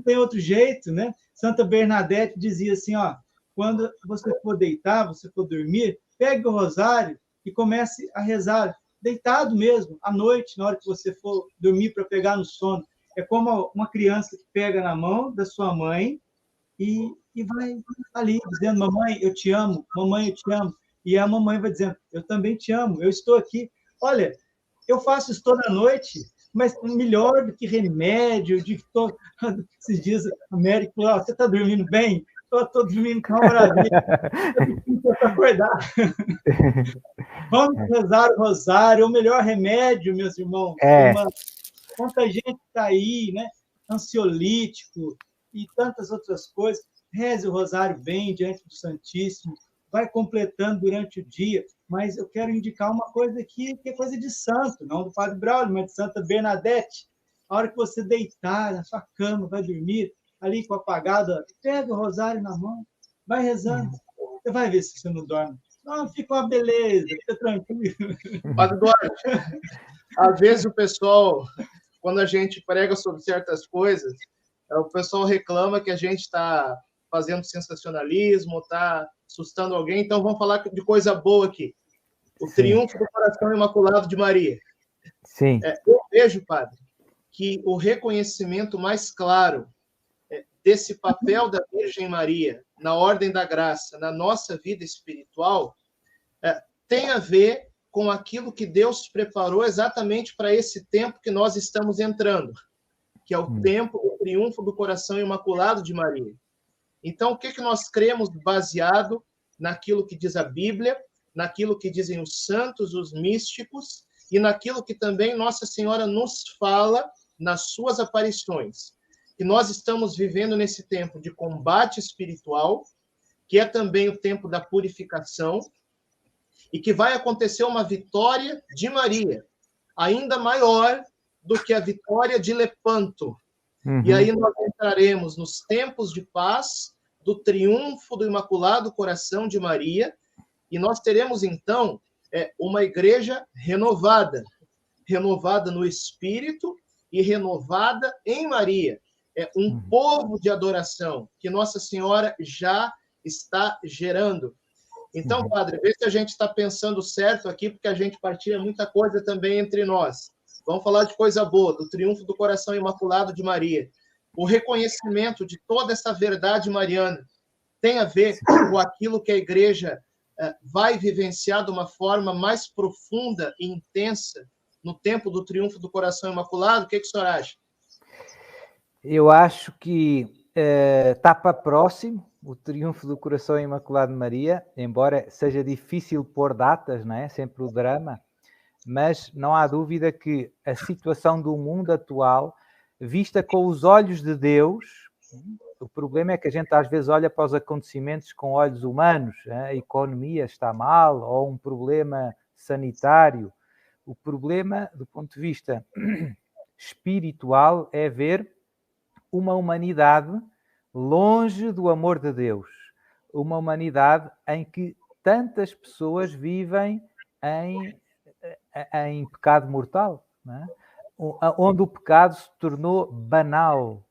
tem outro jeito, né? Santa Bernadette dizia assim, ó, quando você for deitar, você for dormir, pegue o rosário e comece a rezar, deitado mesmo, à noite, na hora que você for dormir para pegar no sono. É como uma criança que pega na mão da sua mãe e vai ali dizendo, mamãe, eu te amo, mamãe, eu te amo. E a mamãe vai dizendo, eu também te amo, eu estou aqui. Olha, eu faço isso toda noite, mas melhor do que remédio, esses dias o médico falou, você está dormindo bem? Eu estou dormindo com uma maravilha. Eu preciso acordar. Vamos rezar o rosário, é o melhor remédio, meus irmãos. Quanta gente está aí, né? Ansiolítico e tantas outras coisas. Reze o rosário bem diante do Santíssimo, vai completando durante o dia, mas eu quero indicar uma coisa aqui, que é coisa de santo, não do Padre Braulio, mas de Santa Bernadette. A hora que você deitar na sua cama, vai dormir, ali com a apagada, pega o rosário na mão, vai rezando, você vai ver se você não dorme. Não, fica uma beleza, fica tranquilo. Padre Duarte, às vezes o pessoal, quando a gente prega sobre certas coisas, o pessoal reclama que a gente está fazendo sensacionalismo, está assustando alguém, então vamos falar de coisa boa aqui. O triunfo do coração imaculado de Maria. Sim. Eu vejo, padre, que o reconhecimento mais claro desse papel da Virgem Maria na ordem da graça, na nossa vida espiritual, tem a ver com aquilo que Deus preparou exatamente para esse tempo que nós estamos entrando, que é o tempo do triunfo do coração imaculado de Maria. Então, o que nós cremos baseado naquilo que diz a Bíblia, naquilo que dizem os santos, os místicos, e naquilo que também Nossa Senhora nos fala nas suas aparições. Que nós estamos vivendo nesse tempo de combate espiritual, que é também o tempo da purificação, e que vai acontecer uma vitória de Maria, ainda maior do que a vitória de Lepanto. E aí nós entraremos nos tempos de paz, do triunfo do Imaculado Coração de Maria, e nós teremos, então, uma igreja renovada, renovada no Espírito e renovada em Maria. É um povo de adoração que Nossa Senhora já está gerando. Então, padre, vê se a gente está pensando certo aqui, porque a gente partilha muita coisa também entre nós. Vamos falar de coisa boa, do triunfo do coração imaculado de Maria. O reconhecimento de toda essa verdade mariana tem a ver com aquilo que a igreja vai vivenciar de uma forma mais profunda e intensa no tempo do triunfo do coração imaculado? O que o senhor acha? Eu acho que está para próximo o triunfo do coração imaculado de Maria, embora seja difícil pôr datas, não é? Sempre o drama, mas não há dúvida que a situação do mundo atual, vista com os olhos de Deus, o problema é que a gente às vezes olha para os acontecimentos com olhos humanos, a economia está mal, ou um problema sanitário. O problema, do ponto de vista espiritual, é ver uma humanidade longe do amor de Deus. Uma humanidade em que tantas pessoas vivem em pecado mortal, não é? Onde o pecado se tornou banal,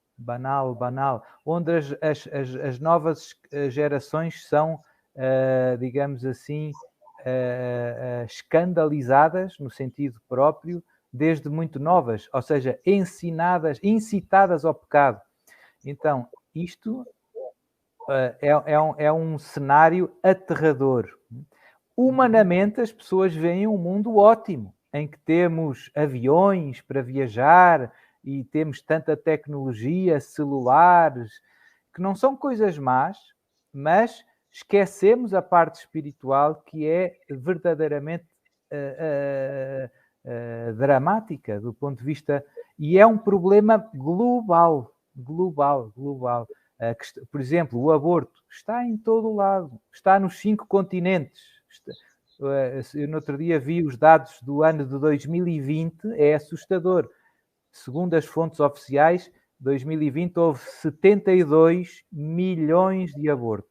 onde as novas gerações são, digamos assim, escandalizadas no sentido próprio, desde muito novas, ou seja, incitadas ao pecado. Então, isto é um cenário aterrador. Humanamente, as pessoas veem um mundo ótimo, em que temos aviões para viajar e temos tanta tecnologia, celulares, que não são coisas más, mas esquecemos a parte espiritual, que é verdadeiramente dramática do ponto de vista, e é um problema global. Por exemplo, o aborto está em todo o lado, está nos 5 continentes. Eu no outro dia vi os dados do ano de 2020, é assustador. Segundo as fontes oficiais, 2020 houve 72 milhões de abortos.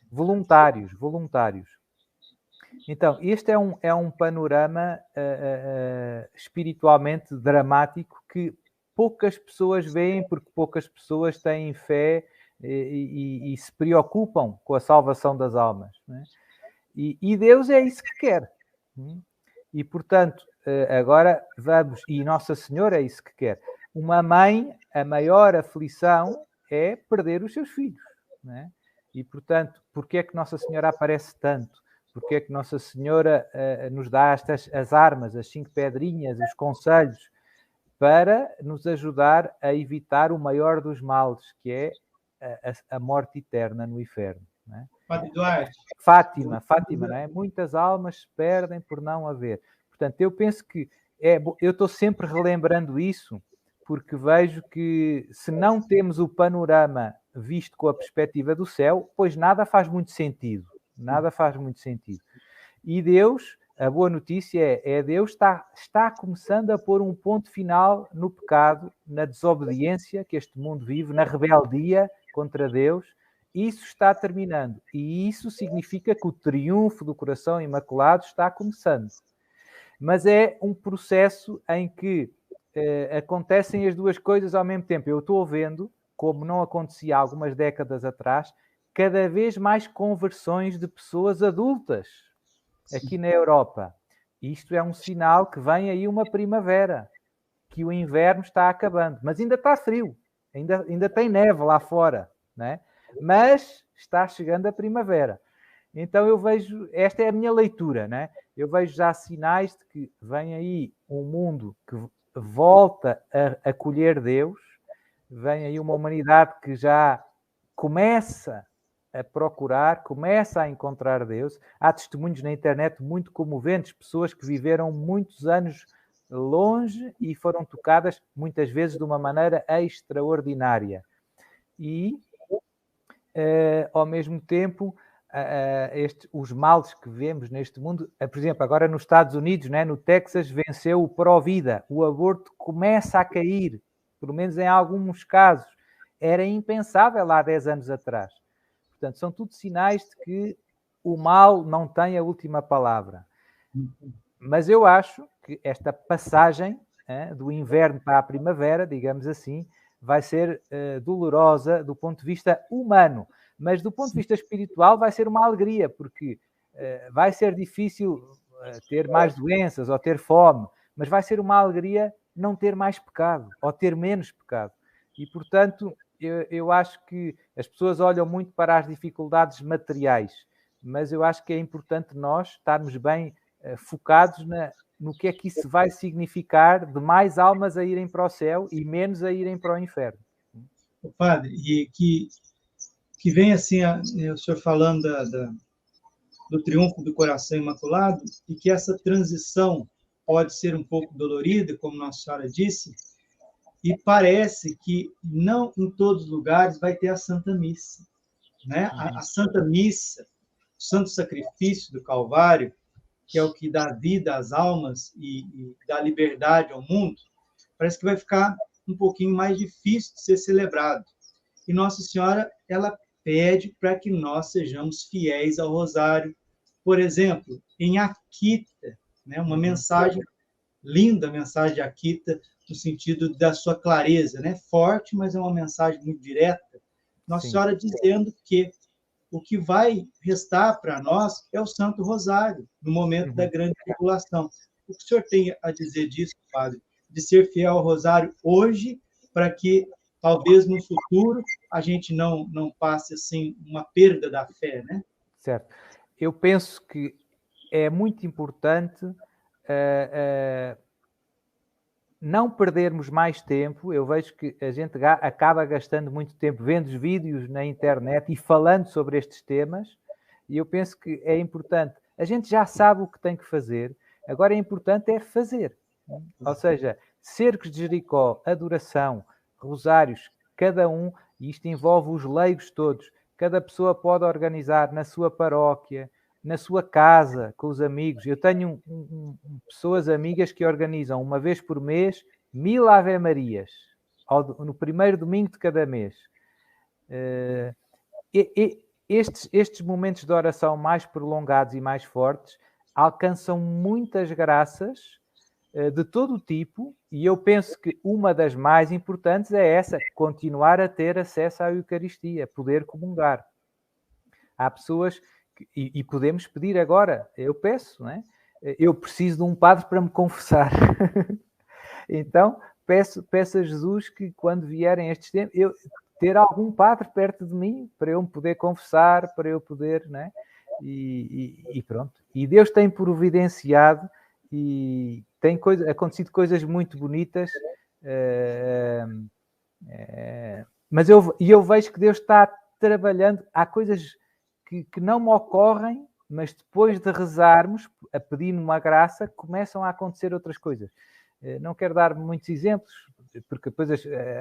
Voluntários. Então, este é um panorama espiritualmente dramático que poucas pessoas veem, porque poucas pessoas têm fé e se preocupam com a salvação das almas, não é? E Deus é isso que quer. E, portanto, agora vamos... E Nossa Senhora é isso que quer. Uma mãe, a maior aflição é perder os seus filhos, não é? E, portanto, porquê é que Nossa Senhora aparece tanto? Porquê é que Nossa Senhora nos dá as armas, as 5 pedrinhas, os conselhos, para nos ajudar a evitar o maior dos males, que é a morte eterna no inferno, não é? Fátima, não é? Muitas almas se perdem por não haver. Portanto, eu penso que eu estou sempre relembrando isso, porque vejo que se não temos o panorama visto com a perspectiva do céu, pois nada faz muito sentido. E Deus, a boa notícia Deus está começando a pôr um ponto final no pecado, na desobediência que este mundo vive, na rebeldia contra Deus. Isso está terminando. E isso significa que o triunfo do coração imaculado está começando. Mas é um processo em que acontecem as duas coisas ao mesmo tempo. Eu estou vendo, como não acontecia há algumas décadas atrás, cada vez mais conversões de pessoas adultas aqui na Europa. Isto é um sinal que vem aí uma primavera, que o inverno está acabando. Mas ainda está frio. Ainda tem neve lá fora, né? Mas está chegando a primavera. Então eu vejo, esta é a minha leitura, né? Eu vejo já sinais de que vem aí um mundo que volta a acolher Deus, vem aí uma humanidade que já começa a procurar, começa a encontrar Deus. Há testemunhos na internet muito comoventes, pessoas que viveram muitos anos longe e foram tocadas muitas vezes de uma maneira extraordinária. E, ao mesmo tempo, os males que vemos neste mundo, por exemplo, agora nos Estados Unidos, né, no Texas, venceu o pró-vida, o aborto começa a cair, pelo menos em alguns casos. Era impensável há 10 anos atrás. Portanto, são tudo sinais de que o mal não tem a última palavra. Mas eu acho que esta passagem do inverno para a primavera, digamos assim, vai ser dolorosa do ponto de vista humano. Mas do ponto de vista espiritual vai ser uma alegria, porque vai ser difícil ter mais doenças ou ter fome, mas vai ser uma alegria não ter mais pecado ou ter menos pecado. E, portanto, eu acho que as pessoas olham muito para as dificuldades materiais, mas eu acho que é importante nós estarmos bem focados no que é que isso vai significar de mais almas a irem para o céu e menos a irem para o inferno. Padre, e que vem assim, o senhor falando do triunfo do coração imaculado, e que essa transição pode ser um pouco dolorida, como Nossa Senhora disse, e parece que não em todos os lugares vai ter a Santa Missa, né? A Santa Missa, o Santo Sacrifício do Calvário, que é o que dá vida às almas e dá liberdade ao mundo, parece que vai ficar um pouquinho mais difícil de ser celebrado. E Nossa Senhora, ela pede para que nós sejamos fiéis ao rosário. Por exemplo, em Akita, né? Uma mensagem, linda mensagem de Akita, no sentido da sua clareza, né? Forte, mas é uma mensagem muito direta. Nossa Senhora dizendo que o que vai restar para nós é o Santo Rosário, no momento da grande tribulação. O que o senhor tem a dizer disso, padre? De ser fiel ao Rosário hoje, para que, talvez, no futuro, a gente não passe assim, uma perda da fé, né? Certo. Eu penso que é muito importante não perdermos mais tempo. Eu vejo que a gente acaba gastando muito tempo vendo os vídeos na internet e falando sobre estes temas, e eu penso que é importante. A gente já sabe o que tem que fazer, agora é importante é fazer. Ou seja, cercos de Jericó, adoração, rosários, cada um, e isto envolve os leigos todos, cada pessoa pode organizar na sua paróquia, na sua casa, com os amigos. Eu tenho pessoas amigas que organizam uma vez por mês 1000 Ave-Marias, no primeiro domingo de cada mês. Estes momentos de oração mais prolongados e mais fortes alcançam muitas graças de todo o tipo, e eu penso que uma das mais importantes é essa, continuar a ter acesso à Eucaristia, poder comungar. Há pessoas... E podemos pedir agora, eu peço, não é? Eu preciso de um padre para me confessar. Então, peço a Jesus que quando vierem estes tempos, eu ter algum padre perto de mim para eu me poder confessar, para eu poder, não é? E pronto. E Deus tem providenciado e tem acontecido coisas muito bonitas, mas eu vejo que Deus está trabalhando. Há coisas que não me ocorrem, mas depois de rezarmos, a pedir uma graça, começam a acontecer outras coisas. Não quero dar muitos exemplos, porque depois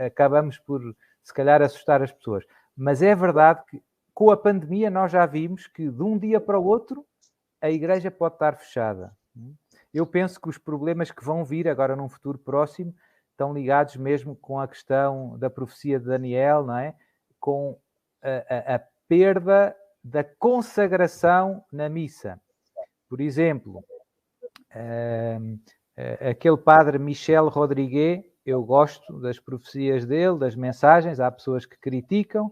acabamos por, se calhar, assustar as pessoas. Mas é verdade que, com a pandemia, nós já vimos que, de um dia para o outro, a igreja pode estar fechada. Eu penso que os problemas que vão vir agora num futuro próximo estão ligados mesmo com a questão da profecia de Daniel, não é? Com a perda da consagração na missa. Por exemplo, aquele padre Michel Rodrigues, eu gosto das profecias dele, das mensagens, há pessoas que criticam,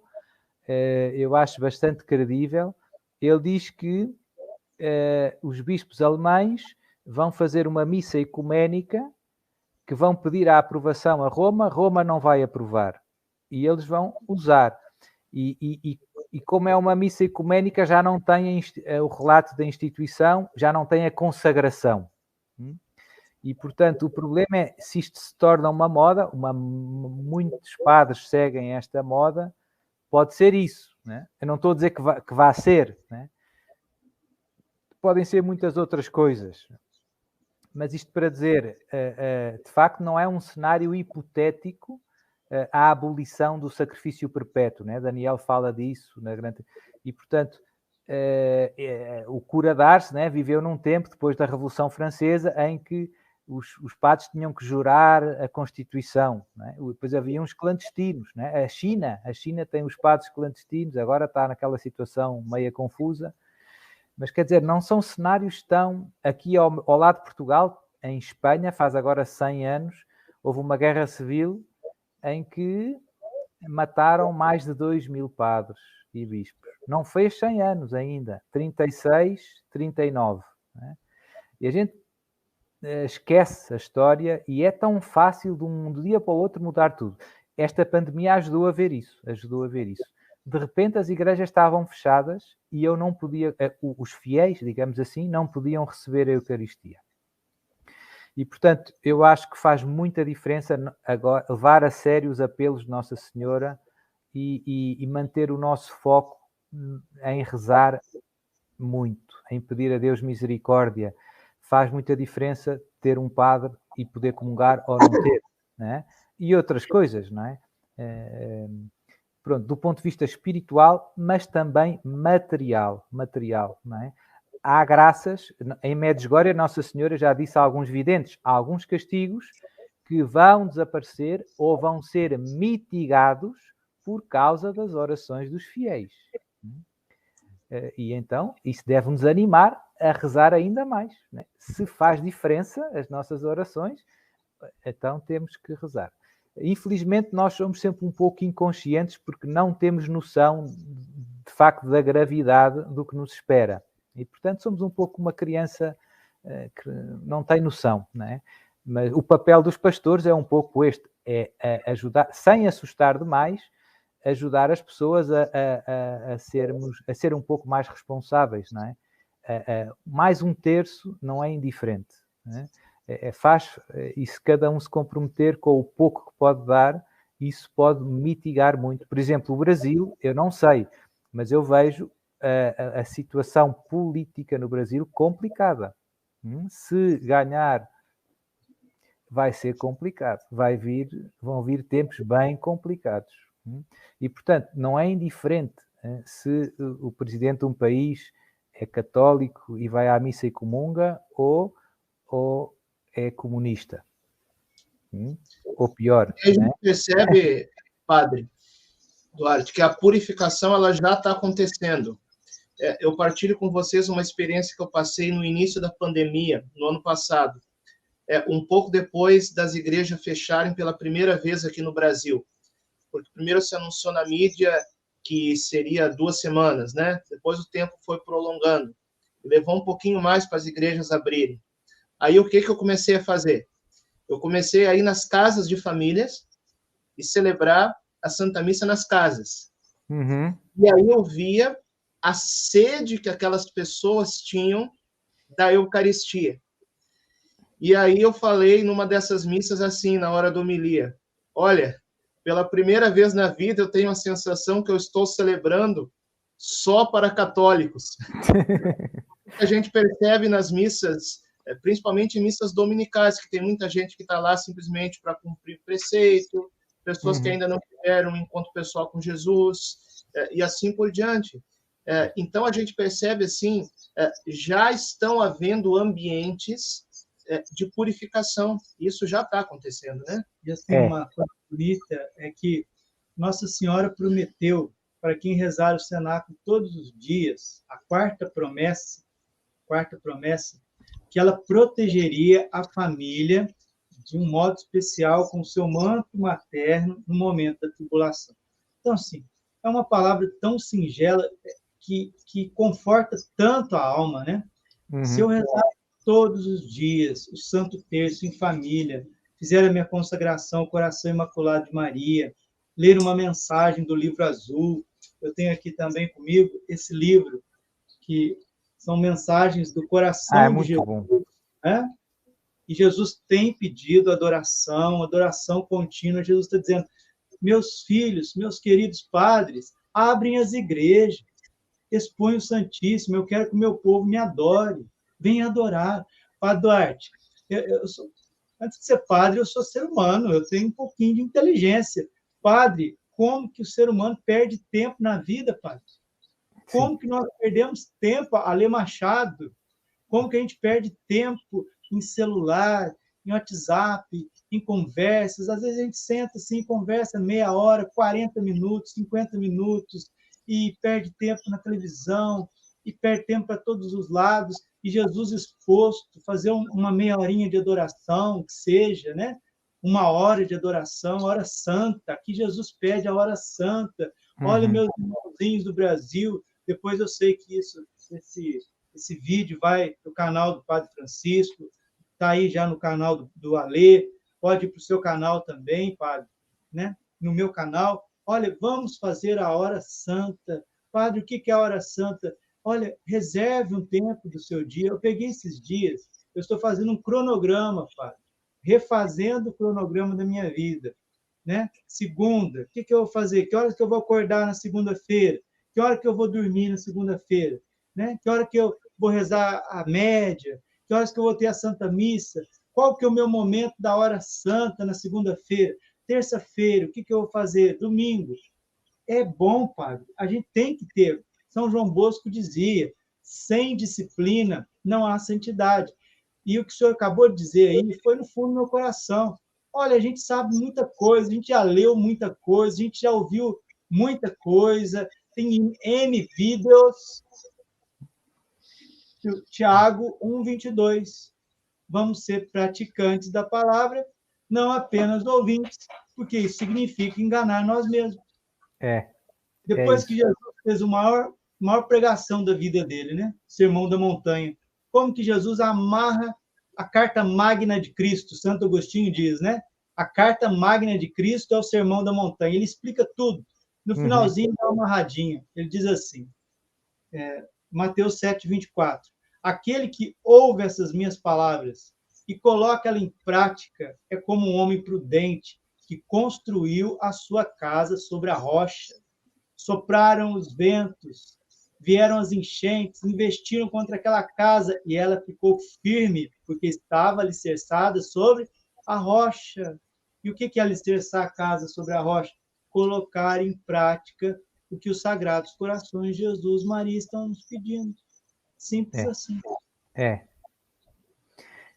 eu acho bastante credível. Ele diz que os bispos alemães vão fazer uma missa ecuménica que vão pedir a aprovação a Roma, Roma não vai aprovar. e eles vão usar. E como é uma missa ecuménica, já não tem o relato da instituição, já não tem a consagração. E, portanto, o problema é se isto se torna uma moda, muitos padres seguem esta moda, pode ser isso. Né? Eu não estou a dizer que vá ser. Né? Podem ser muitas outras coisas. Mas isto para dizer, de facto, não é um cenário hipotético a abolição do sacrifício perpétuo. Né? Daniel fala disso. E, portanto, o cura d'Ars, né, viveu num tempo, depois da Revolução Francesa, em que os padres tinham que jurar a Constituição. Né? Depois havia uns clandestinos. Né? A China tem os padres clandestinos, agora está naquela situação meio confusa. Mas, quer dizer, não são cenários tão... Aqui ao lado de Portugal, em Espanha, faz agora 100 anos, houve uma guerra civil em que mataram mais de 2.000 padres e bispos. Não fez 100 anos ainda. 36, 39. Né? E a gente esquece a história e é tão fácil de um dia para o outro mudar tudo. Esta pandemia ajudou a ver isso. De repente as igrejas estavam fechadas e eu não podia, os fiéis, digamos assim, não podiam receber a Eucaristia. E, portanto, eu acho que faz muita diferença agora levar a sério os apelos de Nossa Senhora e manter o nosso foco em rezar muito, em pedir a Deus misericórdia. Faz muita diferença ter um padre e poder comungar ou não ter, né? E outras coisas, não é? Pronto, do ponto de vista espiritual, mas também material, não é? Há graças, em Medjugorje, Nossa Senhora já disse a alguns videntes, há alguns castigos que vão desaparecer ou vão ser mitigados por causa das orações dos fiéis. E então, isso deve-nos animar a rezar ainda mais. Né? Se faz diferença as nossas orações, então temos que rezar. Infelizmente, nós somos sempre um pouco inconscientes porque não temos noção, de facto, da gravidade do que nos espera. E, portanto, somos um pouco uma criança que não tem noção. Não é? Mas o papel dos pastores é um pouco este, é ajudar, sem assustar demais, ajudar as pessoas a ser um pouco mais responsáveis. Não é? Mais um terço não é indiferente. Não é? E se cada um se comprometer com o pouco que pode dar, isso pode mitigar muito. Por exemplo, o Brasil, eu não sei, mas eu vejo a situação política no Brasil complicada. Se ganhar, vai ser complicado. Vão vir tempos bem complicados. E, portanto, não é indiferente se o presidente de um país é católico e vai à missa e comunga ou é comunista. Ou pior. A gente percebe, Padre Duarte, que a purificação ela já está acontecendo. Eu partilho com vocês uma experiência que eu passei no início da pandemia, no ano passado. Um pouco depois das igrejas fecharem pela primeira vez aqui no Brasil. Porque primeiro se anunciou na mídia que seria 2 semanas, né? Depois o tempo foi prolongando. Levou um pouquinho mais para as igrejas abrirem. Aí o que eu comecei a fazer? Eu comecei a ir nas casas de famílias e celebrar a Santa Missa nas casas. Uhum. E aí eu via a sede que aquelas pessoas tinham da Eucaristia. E aí eu falei numa dessas missas assim, na hora da homilia, olha, pela primeira vez na vida eu tenho a sensação que eu estou celebrando só para católicos. A gente percebe nas missas, principalmente em missas dominicais, que tem muita gente que está lá simplesmente para cumprir preceito, pessoas que ainda não tiveram um encontro pessoal com Jesus, e assim por diante. Então, a gente percebe, assim, já estão havendo ambientes de purificação. Isso já está acontecendo, né? E, assim, uma coisa bonita é que Nossa Senhora prometeu para quem rezar o cenáculo todos os dias, a quarta promessa, que ela protegeria a família de um modo especial com o seu manto materno no momento da tribulação. Então, assim, é uma palavra tão singela que conforta tanto a alma, né? Se eu rezar todos os dias o Santo Terço em família, fizer a minha consagração ao Coração Imaculado de Maria, ler uma mensagem do livro azul. Eu tenho aqui também comigo esse livro, que são mensagens do coração de Jesus. Bom. Né? E Jesus tem pedido adoração contínua. Jesus está dizendo, meus filhos, meus queridos padres, abrem as igrejas, expõem o Santíssimo, eu quero que o meu povo me adore, venha adorar. Padre Duarte, antes de ser padre, eu sou ser humano, eu tenho um pouquinho de inteligência. Padre, como que o ser humano perde tempo na vida, padre? Como que nós perdemos tempo a ler Machado? Como que a gente perde tempo em celular, em WhatsApp, em conversas? Às vezes a gente senta assim, conversa meia hora, 40 minutos, 50 minutos, e perde tempo na televisão, e perde tempo para todos os lados, e Jesus exposto, fazer uma meia horinha de adoração, que seja, né? Uma hora de adoração, hora santa. Aqui Jesus pede a hora santa. Olha, meus irmãozinhos do Brasil, depois eu sei que esse vídeo vai para o canal do Padre Francisco, está aí já no canal do Alê, pode ir para o seu canal também, Padre, né? No meu canal. Olha, vamos fazer a hora santa. Padre, o que é a hora santa? Olha, reserve um tempo do seu dia. Eu peguei esses dias, eu estou fazendo um cronograma, Padre, refazendo o cronograma da minha vida. Né? Segunda, o que eu vou fazer? Que horas que eu vou acordar na segunda-feira? Que hora que eu vou dormir na segunda-feira? Né? Que hora que eu vou rezar a média? Que horas que eu vou ter a Santa Missa? Qual que é o meu momento da hora santa na segunda-feira? Terça-feira, o que eu vou fazer? Domingo. É bom, padre. A gente tem que ter. São João Bosco dizia, sem disciplina não há santidade. E o que o senhor acabou de dizer aí foi no fundo do meu coração. Olha, a gente sabe muita coisa, a gente já leu muita coisa, a gente já ouviu muita coisa, tem N vídeos. Tiago 1:22. Vamos ser praticantes da palavra, não apenas ouvintes, porque isso significa enganar nós mesmos. Depois que Jesus fez a maior pregação da vida dele, né? Sermão da Montanha. Como que Jesus amarra a carta magna de Cristo? Santo Agostinho diz, né? A carta magna de Cristo é o Sermão da Montanha. Ele explica tudo. No finalzinho, dá uma amarradinha. Ele diz assim, Mateus 7:24. Aquele que ouve essas minhas palavras e coloca ela em prática é como um homem prudente que construiu a sua casa sobre a rocha. Sopraram os ventos, vieram as enchentes, investiram contra aquela casa e ela ficou firme, porque estava alicerçada sobre a rocha. E o que é alicerçar a casa sobre a rocha? Colocar em prática o que os Sagrados Corações de Jesus e Maria estão nos pedindo. Simples assim.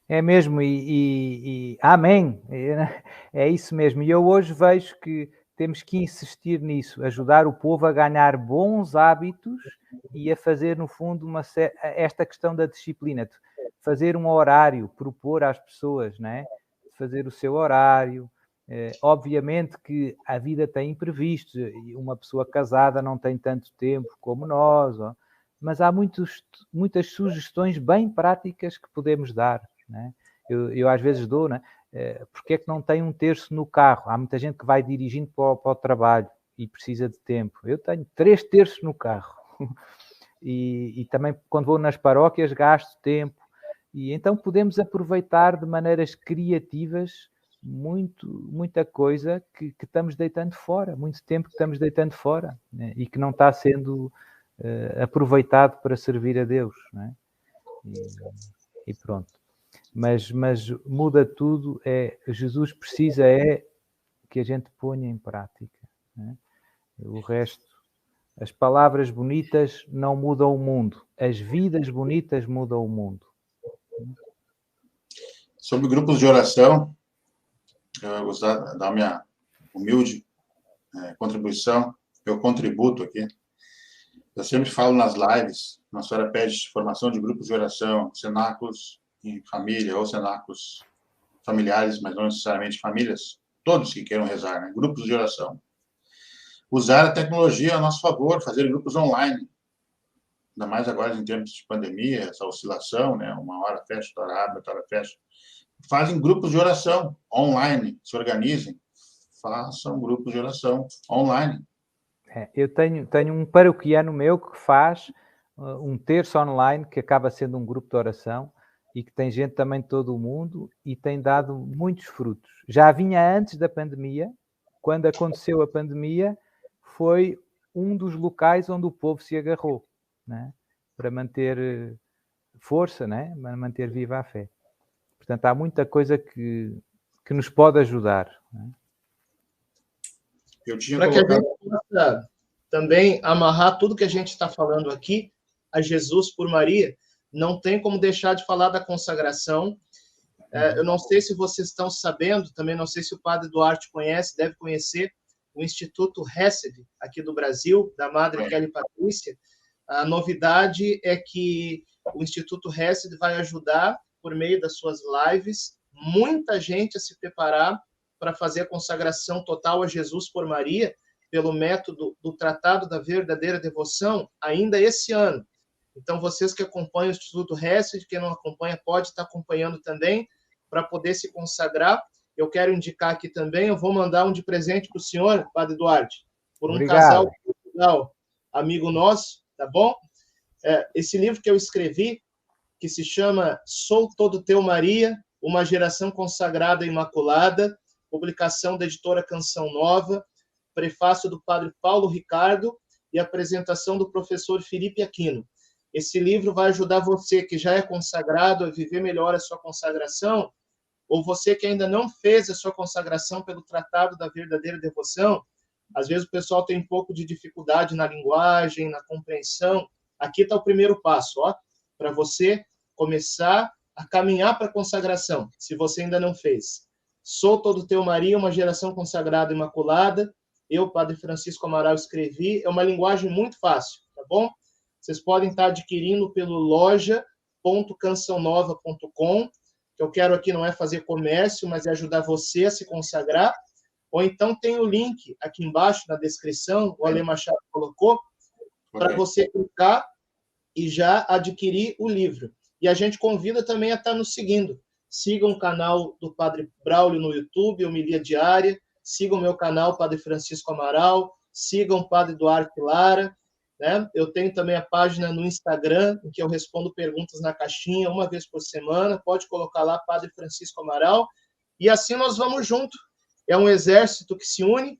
É mesmo, e amém, é isso mesmo. E eu hoje vejo que temos que insistir nisso, ajudar o povo a ganhar bons hábitos e a fazer, no fundo, esta questão da disciplina, fazer um horário, propor às pessoas, né? Fazer o seu horário. Obviamente que a vida tem imprevistos, e uma pessoa casada não tem tanto tempo como nós, mas há muitas sugestões bem práticas que podemos dar. Né? Eu às vezes dou, né? Porque é que não tem um terço no carro? Há muita gente que vai dirigindo para o trabalho e precisa de tempo. Eu tenho 3 terços no carro. E também, quando vou nas paróquias, gasto tempo. E então podemos aproveitar de maneiras criativas muita coisa que estamos deitando fora, muito tempo que estamos deitando fora, né? E que não está sendo aproveitado para servir a Deus. Né? E pronto. Mas muda tudo, Jesus precisa que a gente ponha em prática. Né? O resto, as palavras bonitas não mudam o mundo, as vidas bonitas mudam o mundo. Sobre grupos de oração, eu gostaria de dar a minha humilde contribuição, eu contributo aqui. Eu sempre falo nas lives, a senhora pede formação de grupos de oração, cenáculos em família ou cenáculos familiares, mas não necessariamente famílias, todos que queiram rezar, né? Grupos de oração. Usar a tecnologia a nosso favor, fazer grupos online, ainda mais agora em tempos de pandemia, essa oscilação, né? Uma hora fecha, outra hora abre, outra hora fecha. Fazem grupos de oração online, se organizem. façam grupos de oração online. Eu tenho um paroquiano meu que faz um terço online, que acaba sendo um grupo de oração, e que tem gente também de todo o mundo, e tem dado muitos frutos. Já vinha antes da pandemia. Quando aconteceu a pandemia, foi um dos locais onde o povo se agarrou, né? Para manter força, né? Para manter viva a fé. Portanto, há muita coisa que nos pode ajudar, né? Para que a gente possa também amarrar tudo que a gente está falando aqui a Jesus por Maria, não tem como deixar de falar da consagração. Eu não sei se vocês estão sabendo, também não sei se o padre Duarte conhece, deve conhecer, o Instituto Hesed, aqui do Brasil, da Madre Kelly Patrícia. A novidade é que o Instituto Hesed vai ajudar, por meio das suas lives, muita gente a se preparar para fazer a consagração total a Jesus por Maria, pelo método do Tratado da Verdadeira Devoção, ainda esse ano. Então, vocês que acompanham o Instituto Hesed, quem não acompanha pode estar acompanhando também, para poder se consagrar. Eu quero indicar aqui também, eu vou mandar um de presente para o senhor, Padre Duarte, por um casal de Portugal, amigo nosso, tá bom? Esse livro que eu escrevi, que se chama Sou Todo Teu Maria, uma geração consagrada e imaculada, publicação da editora Canção Nova, prefácio do padre Paulo Ricardo e apresentação do professor Felipe Aquino. Esse livro vai ajudar você que já é consagrado a viver melhor a sua consagração, ou você que ainda não fez a sua consagração pelo Tratado da Verdadeira Devoção. Às vezes o pessoal tem um pouco de dificuldade na linguagem, na compreensão. Aqui está o primeiro passo, ó, para você começar a caminhar para a consagração, se você ainda não fez. Sou Todo Teu Maria, uma geração consagrada e imaculada. Eu, Padre Francisco Amaral, escrevi. É uma linguagem muito fácil, tá bom? Vocês podem estar adquirindo pelo loja.cançãonova.com. que eu quero aqui não é fazer comércio, mas é ajudar você a se consagrar. Ou então tem o link aqui embaixo na descrição, o Ale Machado colocou, para você clicar e já adquirir o livro. E a gente convida também a estar nos seguindo. Sigam o canal do Padre Braulio no YouTube, Homilia Diária. Sigam o meu canal, Padre Francisco Amaral. Sigam o Padre Duarte Lara. Né? Eu tenho também a página no Instagram, em que eu respondo perguntas na caixinha uma vez por semana. Pode colocar lá, Padre Francisco Amaral. E assim nós vamos junto. É um exército que se une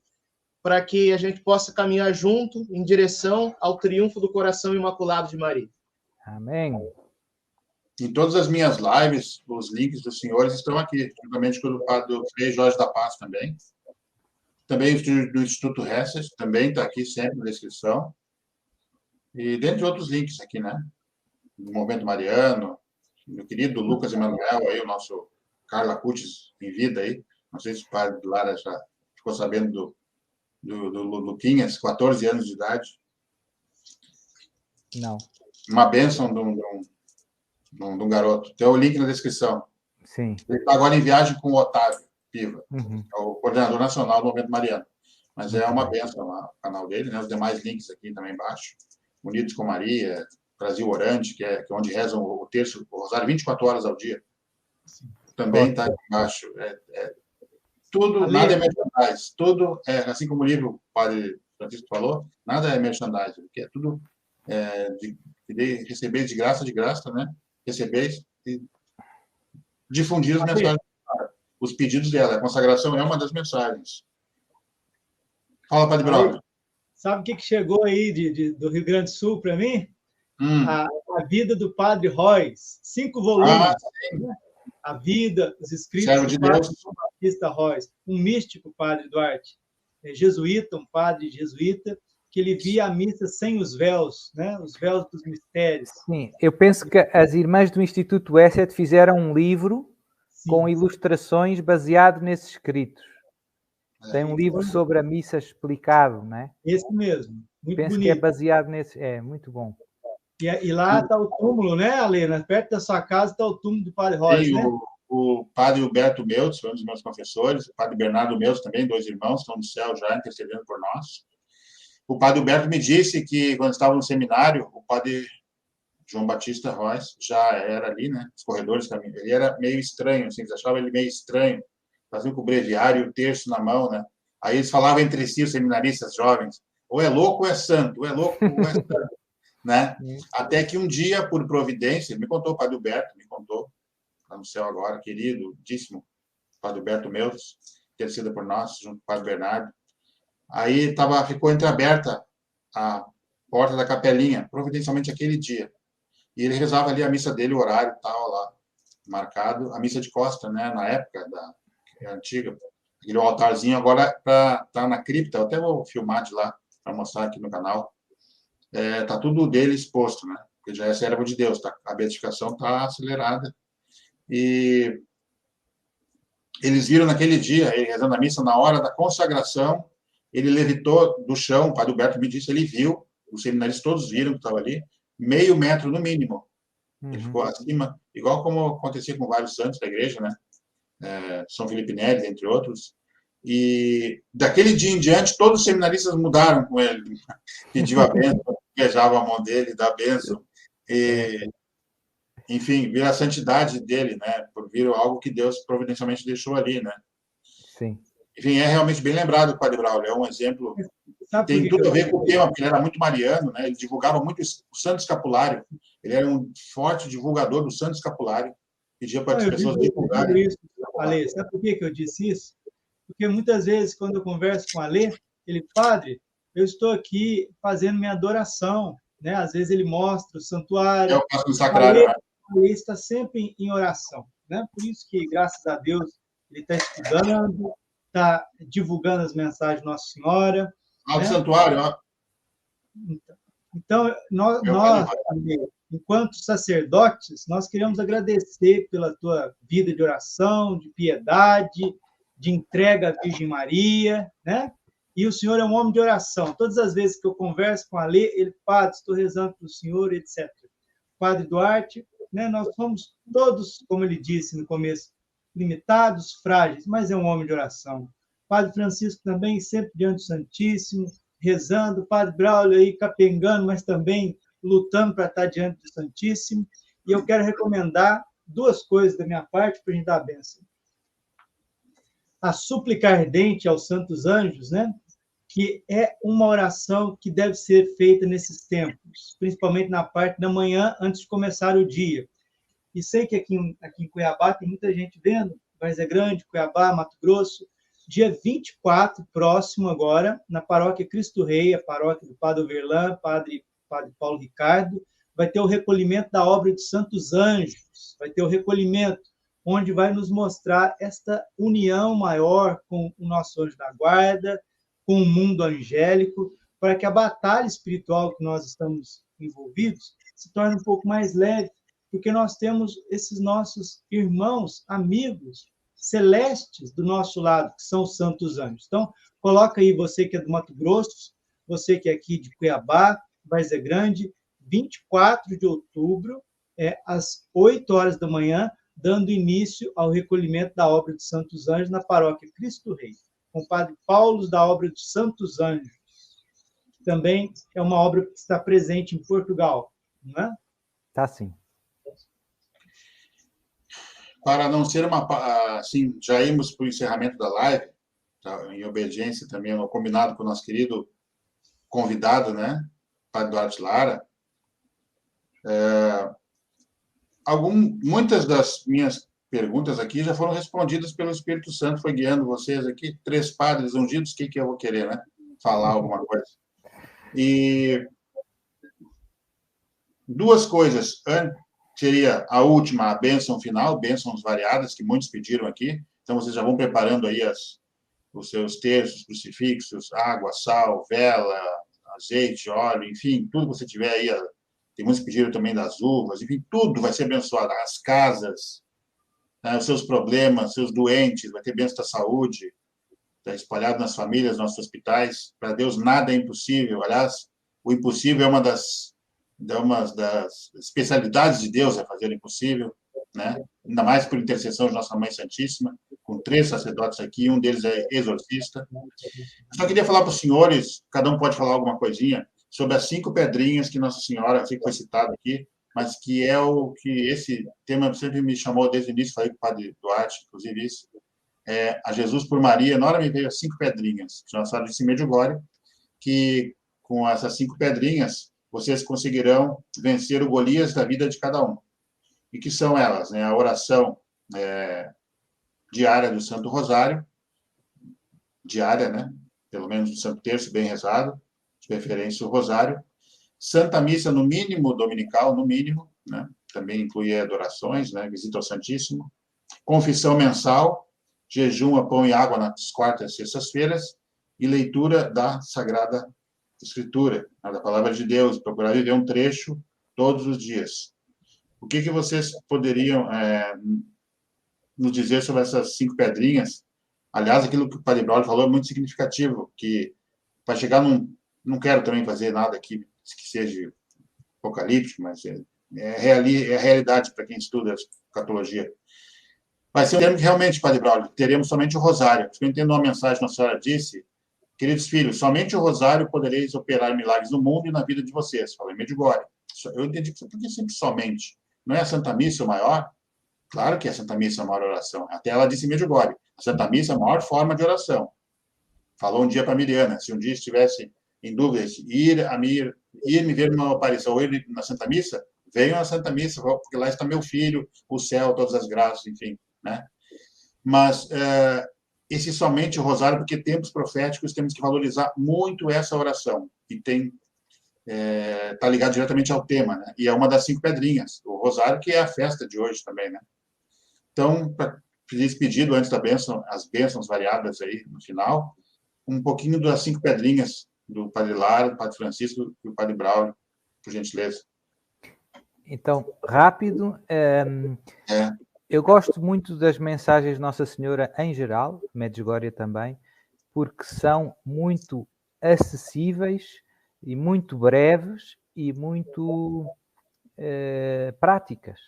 para que a gente possa caminhar junto em direção ao triunfo do coração imaculado de Maria. Amém. Em todas as minhas lives, os links dos senhores estão aqui, juntamente com o padre Frei Jorge da Paz também. Também do Instituto Hesed, também está aqui sempre na descrição. E dentre outros links aqui, né? Do Movimento Mariano, meu querido Lucas Emanuel, aí, o nosso Carla Cutis em vida aí. Não sei se o padre Lara já ficou sabendo do Luquinhas, 14 anos de idade. Não. Uma bênção de um garoto. Tem o link na descrição. Sim. Ele está agora em viagem com o Otávio Piva, é o coordenador nacional do Movimento Mariano. Mas é uma bênção lá, o canal dele, né? Os demais links aqui também embaixo. Unidos com Maria, Brasil Orante, que é onde rezam o terço, o rosário 24 horas ao dia. Também está aqui embaixo. Tudo, nada é merchandise. Tudo é, assim como o livro o padre Francisco falou, nada é merchandise, porque é tudo receber de graça, né? Receber e difundir as mensagens. Os pedidos dela. A consagração é uma das mensagens. Fala, Padre Braulio. Sabe o que chegou aí do Rio Grande do Sul para mim? A vida do Padre Royce. 5 volumes. Né? A vida, os escritos do Padre João Batista Royce. Um místico, Padre Duarte. Jesuíta, um padre jesuíta, que ele via a missa sem os véus, né? Os véus dos mistérios. Sim, eu penso que as irmãs do Instituto Hesed fizeram um livro com ilustrações baseado nesses escritos. Tem um livro sobre a missa explicado, né? Esse mesmo, muito penso bonito. Que é baseado nesse, muito bom. E lá está o túmulo, né, Alena? Perto da sua casa está o túmulo do Padre Royce, né? O padre Huberto Meutz, um dos meus professores, o padre Bernardo Meutz também, 2 irmãos, estão no céu já intercedendo por nós. O padre Huberto me disse que, quando estava no seminário, o padre João Batista Royce já era ali, né? Os corredores caminham. Ele era meio estranho, assim, eles achavam ele meio estranho. Fazia com o breviário e o terço na mão, né? Aí eles falavam entre si, os seminaristas jovens, ou é louco ou é santo, ou é louco ou é santo, né? Até que um dia, por providência, me contou o Padre Alberto, me contou, está no céu agora, queridíssimo Padre Alberto Meus, interceda por nós, junto com o Padre Bernardo. Aí ficou entreaberta a porta da capelinha, providencialmente aquele dia. E ele rezava ali a missa dele, o horário tal lá, marcado, a missa de Costa, né, na época da antiga, aquele altarzinho agora tá na cripta, eu até vou filmar de lá para mostrar aqui no canal. Tá tudo dele exposto, né? Porque já é servo de Deus, a beatificação tá acelerada. E eles viram naquele dia, ele rezando a missa, na hora da consagração, ele levitou do chão, o Padre Alberto me disse, ele viu, os seminaristas todos viram que estava ali, meio metro no mínimo. Ele ficou acima, igual como acontecia com vários santos da igreja, né? São Felipe Neri, entre outros. E daquele dia em diante, todos os seminaristas mudaram com ele. Pediu a bênção, beijava a mão dele, dá a bênção. E, enfim, vira a santidade dele, né? Por vir algo que Deus providencialmente deixou ali, né? Sim. Enfim, é realmente bem lembrado o Padre Braulio, é um exemplo. Tem tudo a ver com o tema, porque ele era muito mariano, né? Ele divulgava muito o Santo Escapulário. Ele era um forte divulgador do Santo Escapulário. Pedia para as pessoas divulgarem. Ale, sabe por que eu disse isso? Porque muitas vezes, quando eu converso com o Ale, ele, padre, eu estou aqui fazendo minha adoração, né? Às vezes ele mostra o santuário. Eu faço no sacrário, né? Ale está sempre em oração, né? Por isso que, graças a Deus, ele está estudando, está divulgando as mensagens de Nossa Senhora. Ah, né? O santuário, ó. Então, nós, enquanto sacerdotes, nós queremos agradecer pela tua vida de oração, de piedade, de entrega à Virgem Maria, né? E o senhor é um homem de oração. Todas as vezes que eu converso com a Lê, ele, padre, estou rezando para o senhor, etc. Padre Duarte, né? Nós somos todos, como ele disse no começo, limitados, frágeis, mas é um homem de oração. Padre Francisco também, sempre diante do Santíssimo, rezando. Padre Braulio aí capengando, mas também lutando para estar diante do Santíssimo. E eu quero recomendar duas coisas da minha parte para a gente dar a bênção. A súplica ardente aos santos anjos, né? Que é uma oração que deve ser feita nesses tempos, principalmente na parte da manhã, antes de começar o dia. E sei que aqui em Cuiabá tem muita gente vendo, Várzea Grande, Cuiabá, Mato Grosso, dia 24, próximo agora, na paróquia Cristo Rei, a paróquia do Padre Overlan, Padre Paulo Ricardo, vai ter o recolhimento da obra de Santos Anjos, vai ter o recolhimento, onde vai nos mostrar esta união maior com o nosso anjo da guarda, com o mundo angélico, para que a batalha espiritual que nós estamos envolvidos se torne um pouco mais leve, porque nós temos esses nossos irmãos, amigos, celestes do nosso lado, que são os santos anjos. Então, coloca aí você que é do Mato Grosso, você que é aqui de Cuiabá, Várzea Grande, 24 de outubro, às 8 horas da manhã, dando início ao recolhimento da obra de Santos Anjos na paróquia Cristo Rei, com o Padre Paulo da obra de Santos Anjos. Também é uma obra que está presente em Portugal, não é? Tá sim. Para não ser assim, já irmos para o encerramento da live, tá, em obediência também ao combinado com o nosso querido convidado, né, Padre Duarte Lara. Muitas das minhas perguntas aqui já foram respondidas pelo Espírito Santo, foi guiando vocês aqui, 3 padres ungidos, o que eu vou querer, né? Falar alguma coisa. E 2 coisas. Seria a última, a bênção final, bênçãos variadas, que muitos pediram aqui. Então, vocês já vão preparando aí os seus terços, crucifixos, água, sal, vela, azeite, óleo, enfim, tudo que você tiver aí. Tem muitos que pediram também das uvas, enfim, tudo vai ser abençoado. As casas, né, os seus problemas, seus doentes, vai ter bênção da saúde, está espalhado nas famílias, nos nossos hospitais. Para Deus, nada é impossível. Aliás, o impossível é uma das especialidades de Deus, é fazer o impossível, né? Ainda mais por intercessão de Nossa Mãe Santíssima, com 3 sacerdotes aqui, um deles é exorcista. Eu só queria falar para os senhores, cada um pode falar alguma coisinha, sobre as 5 pedrinhas que Nossa Senhora, assim que foi citado aqui, mas que é o que esse tema sempre me chamou desde o início, falei com o Padre Duarte, inclusive isso, a Jesus por Maria, na hora me veio as 5 pedrinhas. Nossa Senhora disse em Medjugorje que com essas 5 pedrinhas vocês conseguirão vencer o Golias da vida de cada um. E que são elas, né? A oração diária do Santo Rosário, diária, né? Pelo menos o Santo Terço bem rezado, de preferência o Rosário. Santa Missa, no mínimo, dominical, no mínimo, né? Também inclui adorações, né? Visita ao Santíssimo. Confissão mensal, jejum a pão e água nas quartas e sextas-feiras, e leitura da Sagrada Escritura, da Palavra de Deus, procurar viver um trecho todos os dias. O que vocês poderiam nos dizer sobre essas 5 pedrinhas? Aliás, aquilo que o Padre Braulio falou é muito significativo, que para chegar não quero também fazer nada aqui que seja apocalíptico, mas é a realidade para quem estuda escatologia. Vai ser um tempo que realmente, Padre Braulio, teremos somente o Rosário. Eu entendo uma mensagem que a senhora disse: queridos filhos, somente o Rosário podereis operar milagres no mundo e na vida de vocês. Falei, Medjugorje. Eu entendi por que sempre somente. Não é a Santa Missa o maior? Claro que a Santa Missa é a maior oração. Até ela disse em Medjugorje, a Santa Missa é a maior forma de oração. Falou um dia para a Miriana, se um dia estivesse em dúvida, ir me ver numa aparição ou ir na Santa Missa, venham à Santa Missa, porque lá está meu filho, o céu, todas as graças, enfim, né? Mas esse somente o Rosário, porque tempos proféticos temos que valorizar muito essa oração, que está ligado diretamente ao tema, né? E é uma das 5 pedrinhas, o Rosário, que é a festa de hoje também, né? Então, para pedir esse pedido antes da bênção, as bênçãos variadas aí no final, um pouquinho das 5 pedrinhas do Padre Lara, do Padre Francisco e do Padre Braulio, por gentileza. Então, rápido, eu gosto muito das mensagens de Nossa Senhora em geral, Medjugorje também, porque são muito acessíveis e muito breves e muito práticas,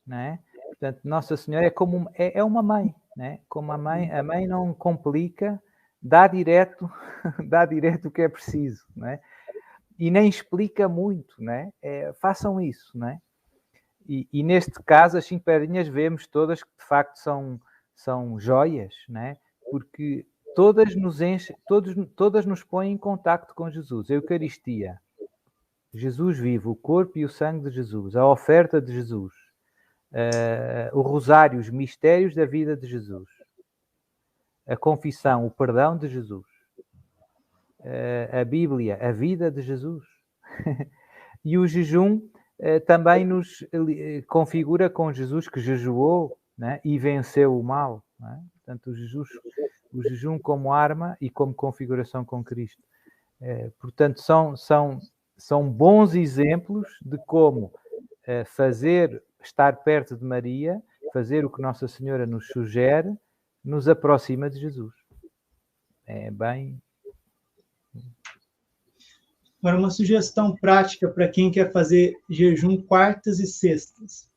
não é? Portanto, Nossa Senhora é como uma mãe, né? Como a mãe não complica, dá direto o que é preciso, né? E nem explica muito, né? Façam isso, né? E neste caso, as 5 pedrinhas vemos todas que de facto são joias, né? Porque todas nos enchem, todas nos põem em contacto com Jesus. A Eucaristia, Jesus vivo, o corpo e o sangue de Jesus, a oferta de Jesus, o rosário, os mistérios da vida de Jesus, a confissão, o perdão de Jesus, a Bíblia, a vida de Jesus. E o jejum também nos configura com Jesus que jejuou, né, e venceu o mal, né? Portanto, o jejum como arma e como configuração com Cristo. Portanto, são bons exemplos de como estar perto de Maria, fazer o que Nossa Senhora nos sugere, nos aproxima de Jesus. É bem... Agora, uma sugestão prática para quem quer fazer jejum quartas e sextas.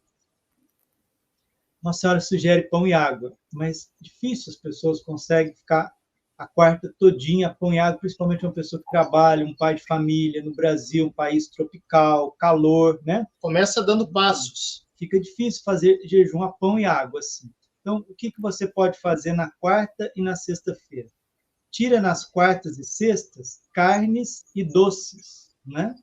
Nossa Senhora sugere pão e água, mas difícil as pessoas conseguem ficar a quarta todinha pão e água, principalmente uma pessoa que trabalha, um pai de família, no Brasil, um país tropical, calor, né? Começa dando passos. Fica difícil fazer jejum a pão e água, assim. Então, o que você pode fazer na quarta e na sexta-feira? Tira nas quartas e sextas carnes e doces, né?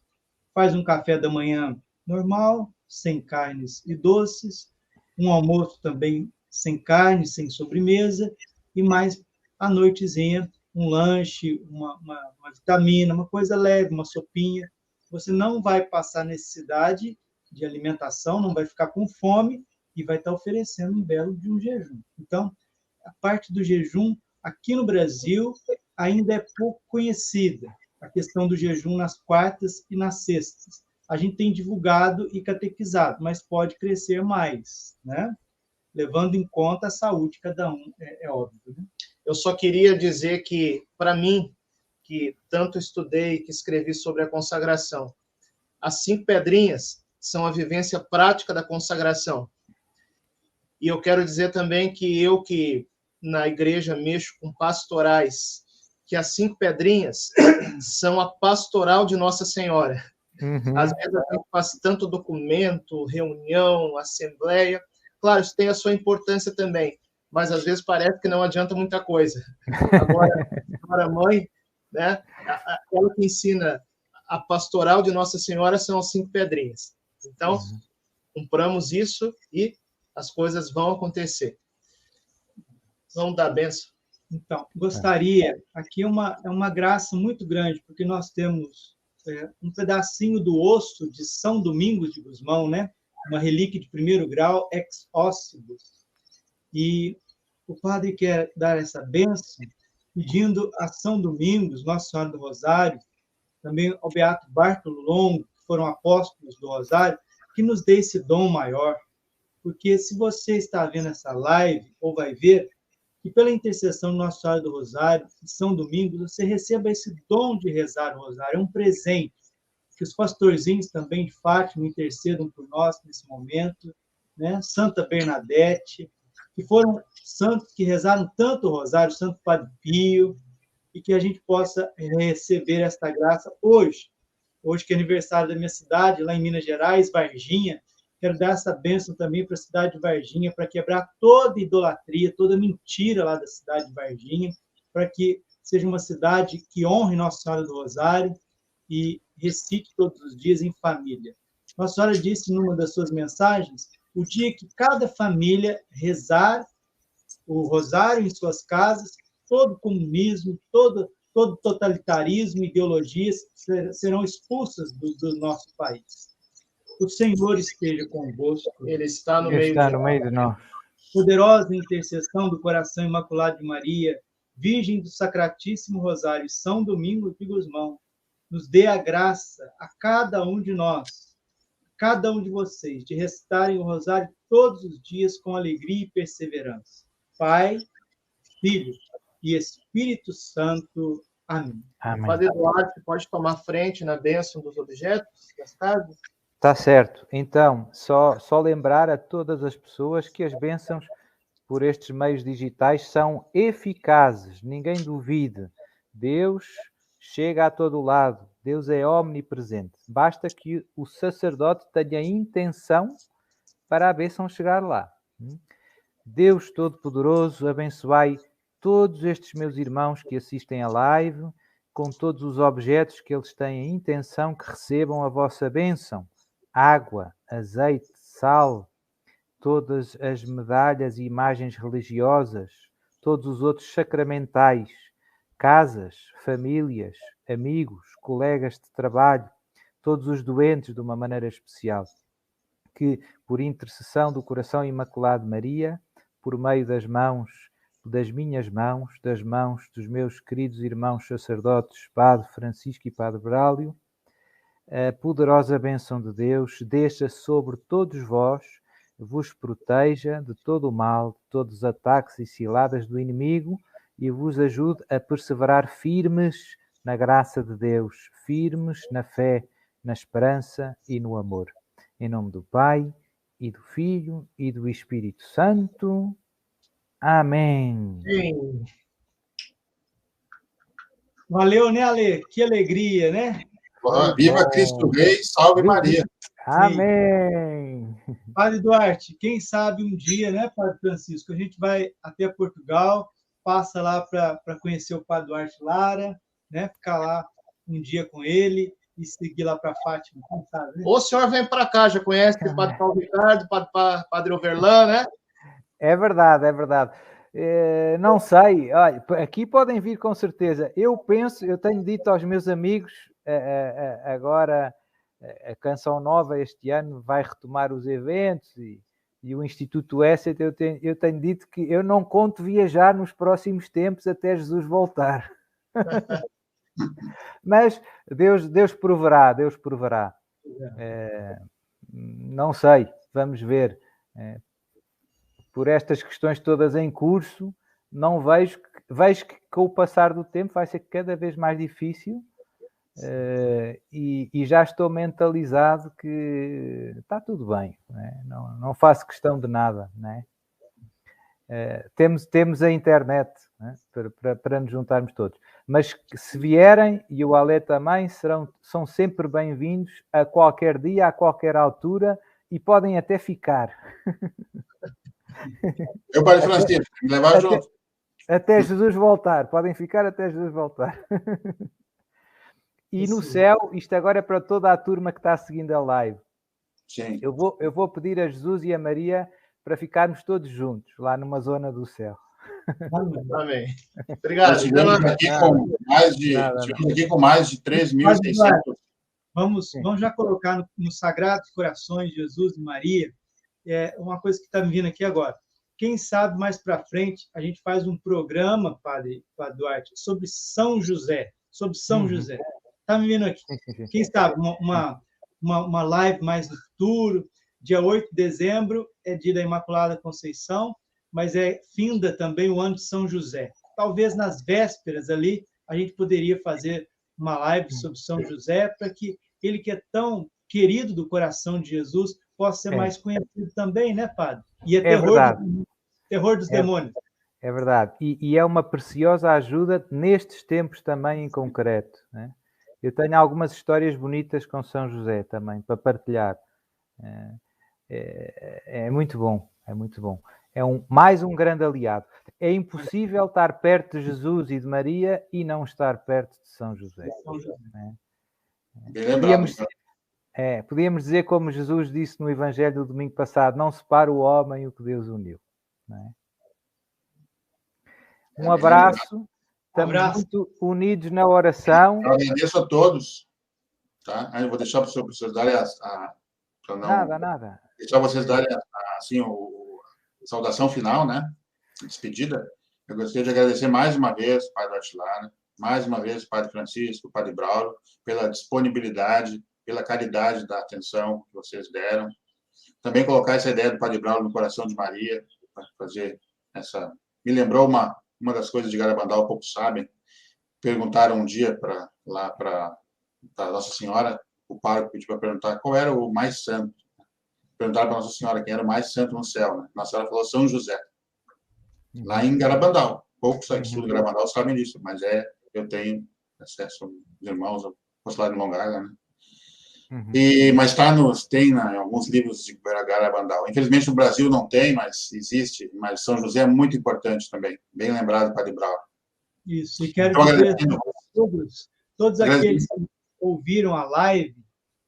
Faz um café da manhã normal, sem carnes e doces, um almoço também sem carne, sem sobremesa, e mais à noitezinha, um lanche, uma vitamina, uma coisa leve, uma sopinha. Você não vai passar necessidade de alimentação, não vai ficar com fome e vai estar oferecendo um belo de um jejum. Então, a parte do jejum, aqui no Brasil, ainda é pouco conhecida, a questão do jejum nas quartas e nas sextas. A gente tem divulgado e catequizado, mas pode crescer mais, né? Levando em conta a saúde de cada um, é óbvio, né? Eu só queria dizer que, para mim, que tanto estudei, que escrevi sobre a consagração, as 5 pedrinhas são a vivência prática da consagração. E eu quero dizer também que na igreja mexo com pastorais, que as 5 pedrinhas são a pastoral de Nossa Senhora. Uhum. Às vezes a gente faz tanto documento, reunião, assembleia. Claro, isso tem a sua importância também, mas às vezes parece que não adianta muita coisa. Agora a mãe, né, ela que ensina a pastoral de Nossa Senhora são as 5 pedrinhas. Então, cumpramos isso e as coisas vão acontecer. Vamos dar a benção. Então, gostaria, aqui é uma graça muito grande, porque nós temos um pedacinho do osso de São Domingos de Gusmão, né? Uma relíquia de 1º grau, ex ossibus. E o padre quer dar essa bênção, pedindo a São Domingos, Nossa Senhora do Rosário, também ao Beato Bartolo Longo, que foram apóstolos do Rosário, que nos dê esse dom maior. Porque se você está vendo essa live, ou vai ver, que pela intercessão de Nossa Senhora do Rosário e São Domingos, você receba esse dom de rezar o Rosário. É um presente. Que os pastorzinhos também de Fátima intercedam por nós nesse momento, né? Santa Bernadette, que foram santos que rezaram tanto o Rosário, Santo Padre Pio, e que a gente possa receber esta graça hoje. Hoje que é aniversário da minha cidade, lá em Minas Gerais, Varginha. Quero dar essa bênção também para a cidade de Varginha, para quebrar toda idolatria, toda mentira lá da cidade de Varginha, para que seja uma cidade que honre Nossa Senhora do Rosário e recite todos os dias em família. Nossa Senhora disse numa das suas mensagens, o dia que cada família rezar o Rosário em suas casas, todo comunismo, todo totalitarismo, ideologias serão expulsas do nosso país. O Senhor esteja convosco. Ele está no meio de nós. Poderosa intercessão do coração imaculado de Maria, Virgem do Sacratíssimo Rosário, São Domingos de Gusmão, nos dê a graça a cada um de nós, a cada um de vocês, de recitarem o Rosário todos os dias com alegria e perseverança. Pai, Filho e Espírito Santo. Amém. Amém. Padre Eduardo, pode tomar frente na bênção dos objetos das casas? Está certo. Então, só lembrar a todas as pessoas que as bênçãos por estes meios digitais são eficazes. Ninguém duvide. Deus chega a todo lado. Deus é omnipresente. Basta que o sacerdote tenha intenção para a bênção chegar lá. Deus Todo-Poderoso, abençoai todos estes meus irmãos que assistem à live, com todos os objetos que eles têm a intenção que recebam a vossa bênção. Água, azeite, sal, todas as medalhas e imagens religiosas, todos os outros sacramentais, casas, famílias, amigos, colegas de trabalho, todos os doentes de uma maneira especial, que por intercessão do coração imaculado de Maria, por meio das minhas mãos, das mãos dos meus queridos irmãos sacerdotes, Padre Francisco e Padre Brálio, a poderosa bênção de Deus desça sobre todos vós, vos proteja de todo o mal, de todos os ataques e ciladas do inimigo e vos ajude a perseverar firmes na graça de Deus, firmes na fé, na esperança e no amor. Em nome do Pai, e do Filho, e do Espírito Santo. Amém. Sim. Valeu, né, Ale? Que alegria, né? Viva Cristo Rei, salve Maria. Amém. Padre Duarte, quem sabe um dia, né, Padre Francisco, a gente vai até Portugal, passa lá para conhecer o Padre Duarte Lara, né, ficar lá um dia com ele e seguir lá para Fátima, quem sabe, né? O senhor vem para cá, já conhece o Padre Paulo Ricardo, Padre Overlan, né? É verdade, é verdade. Não sei, olha, aqui podem vir com certeza. Eu tenho dito aos meus amigos, agora a Canção Nova este ano vai retomar os eventos e o Instituto Essete, eu tenho dito que eu não conto viajar nos próximos tempos até Jesus voltar. Mas Deus proverá, Deus proverá. Não sei, vamos ver. Por estas questões todas em curso, não vejo que com o passar do tempo vai ser cada vez mais difícil e já estou mentalizado que está tudo bem, né? Não faço questão de nada, né? Temos a internet, né? para nos juntarmos todos, mas se vierem, e o Alê também, são sempre bem-vindos a qualquer dia, a qualquer altura, e podem até ficar. Eu, Padre Francisco, me levar junto. Até Jesus voltar. Podem ficar até Jesus voltar. E no céu, isto agora é para toda a turma que está seguindo a live. Sim. Eu vou pedir a Jesus e a Maria para ficarmos todos juntos, lá numa zona do céu. Amém. Obrigado. Nós estivemos aqui com mais de 3.600. Vamos já colocar no Sagrado Corações de Jesus e Maria uma coisa que está me vindo aqui agora. Quem sabe mais para frente a gente faz um programa, Padre Duarte, sobre São José. Sobre São José. Está me vindo aqui. Quem sabe uma live mais no futuro. Dia 8 de dezembro é dia da Imaculada Conceição, mas finda também o ano de São José. Talvez nas vésperas ali a gente poderia fazer uma live sobre São José para que ele, que é tão querido do coração de Jesus, possa ser mais conhecido também, né, Padre? E terror dos demônios. É verdade. E é uma preciosa ajuda nestes tempos também em concreto, né? Eu tenho algumas histórias bonitas com São José também, para partilhar. É muito bom, é muito bom. É mais um grande aliado. É impossível estar perto de Jesus e de Maria e não estar perto de São José. Podíamos dizer como Jesus disse no Evangelho do domingo passado, não separa o homem o que Deus uniu. Não é? Um abraço. Estamos muito unidos na oração. Eu agradeço a todos. Tá? Eu vou deixar para os professores darem Nada. Deixar vocês darem assim, a saudação final, né? Despedida. Eu gostaria de agradecer mais uma vez, Padre Attilaro, mais uma vez, Padre Francisco, Padre Braulio, pela disponibilidade, pela caridade da atenção que vocês deram. Também colocar essa ideia do Padre Braulio no coração de Maria, para fazer essa... Me lembrou uma das coisas de Garabandal, poucos sabem. Perguntaram um dia para Nossa Senhora, o pároco pediu para perguntar qual era o mais santo. Perguntaram para Nossa Senhora quem era o mais santo no céu. Né? Nossa Senhora falou São José, lá em Garabandal. Poucos aqui do Garabandal sabem disso, mas eu tenho acesso aos irmãos, ao apostolado de Longaga, né? Mas tem em alguns livros de Garabandal. Infelizmente no Brasil não tem, mas existe. Mas São José é muito importante também. Bem lembrado, Padre Braulio. Isso, e quero dizer a todos aqueles que ouviram a live,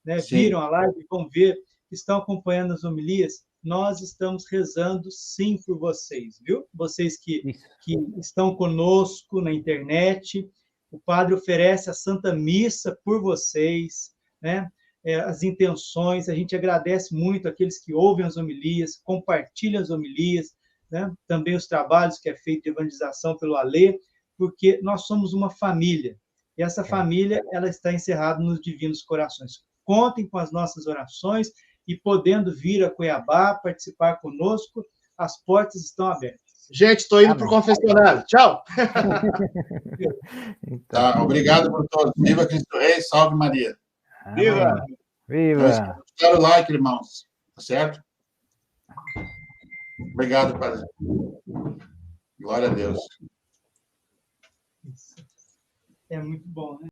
né, viram a live, vão ver, estão acompanhando as homilias, nós estamos rezando sim por vocês, viu? Vocês que estão conosco na internet, o Padre oferece a Santa Missa por vocês, né? As intenções, a gente agradece muito aqueles que ouvem as homilias, compartilham as homilias, né? Também os trabalhos que é feito de evangelização pelo Alê, porque nós somos uma família, e essa família ela está encerrada nos Divinos Corações. Contem com as nossas orações e podendo vir a Cuiabá, participar conosco, as portas estão abertas. Gente, estou indo para o confessionário. Tchau! Tá, obrigado por todos. Viva Cristo Rei, salve Maria. Viva! Viva! Dá o like, irmãos. Tá certo? Obrigado, Padre. Glória a Deus. É muito bom, né?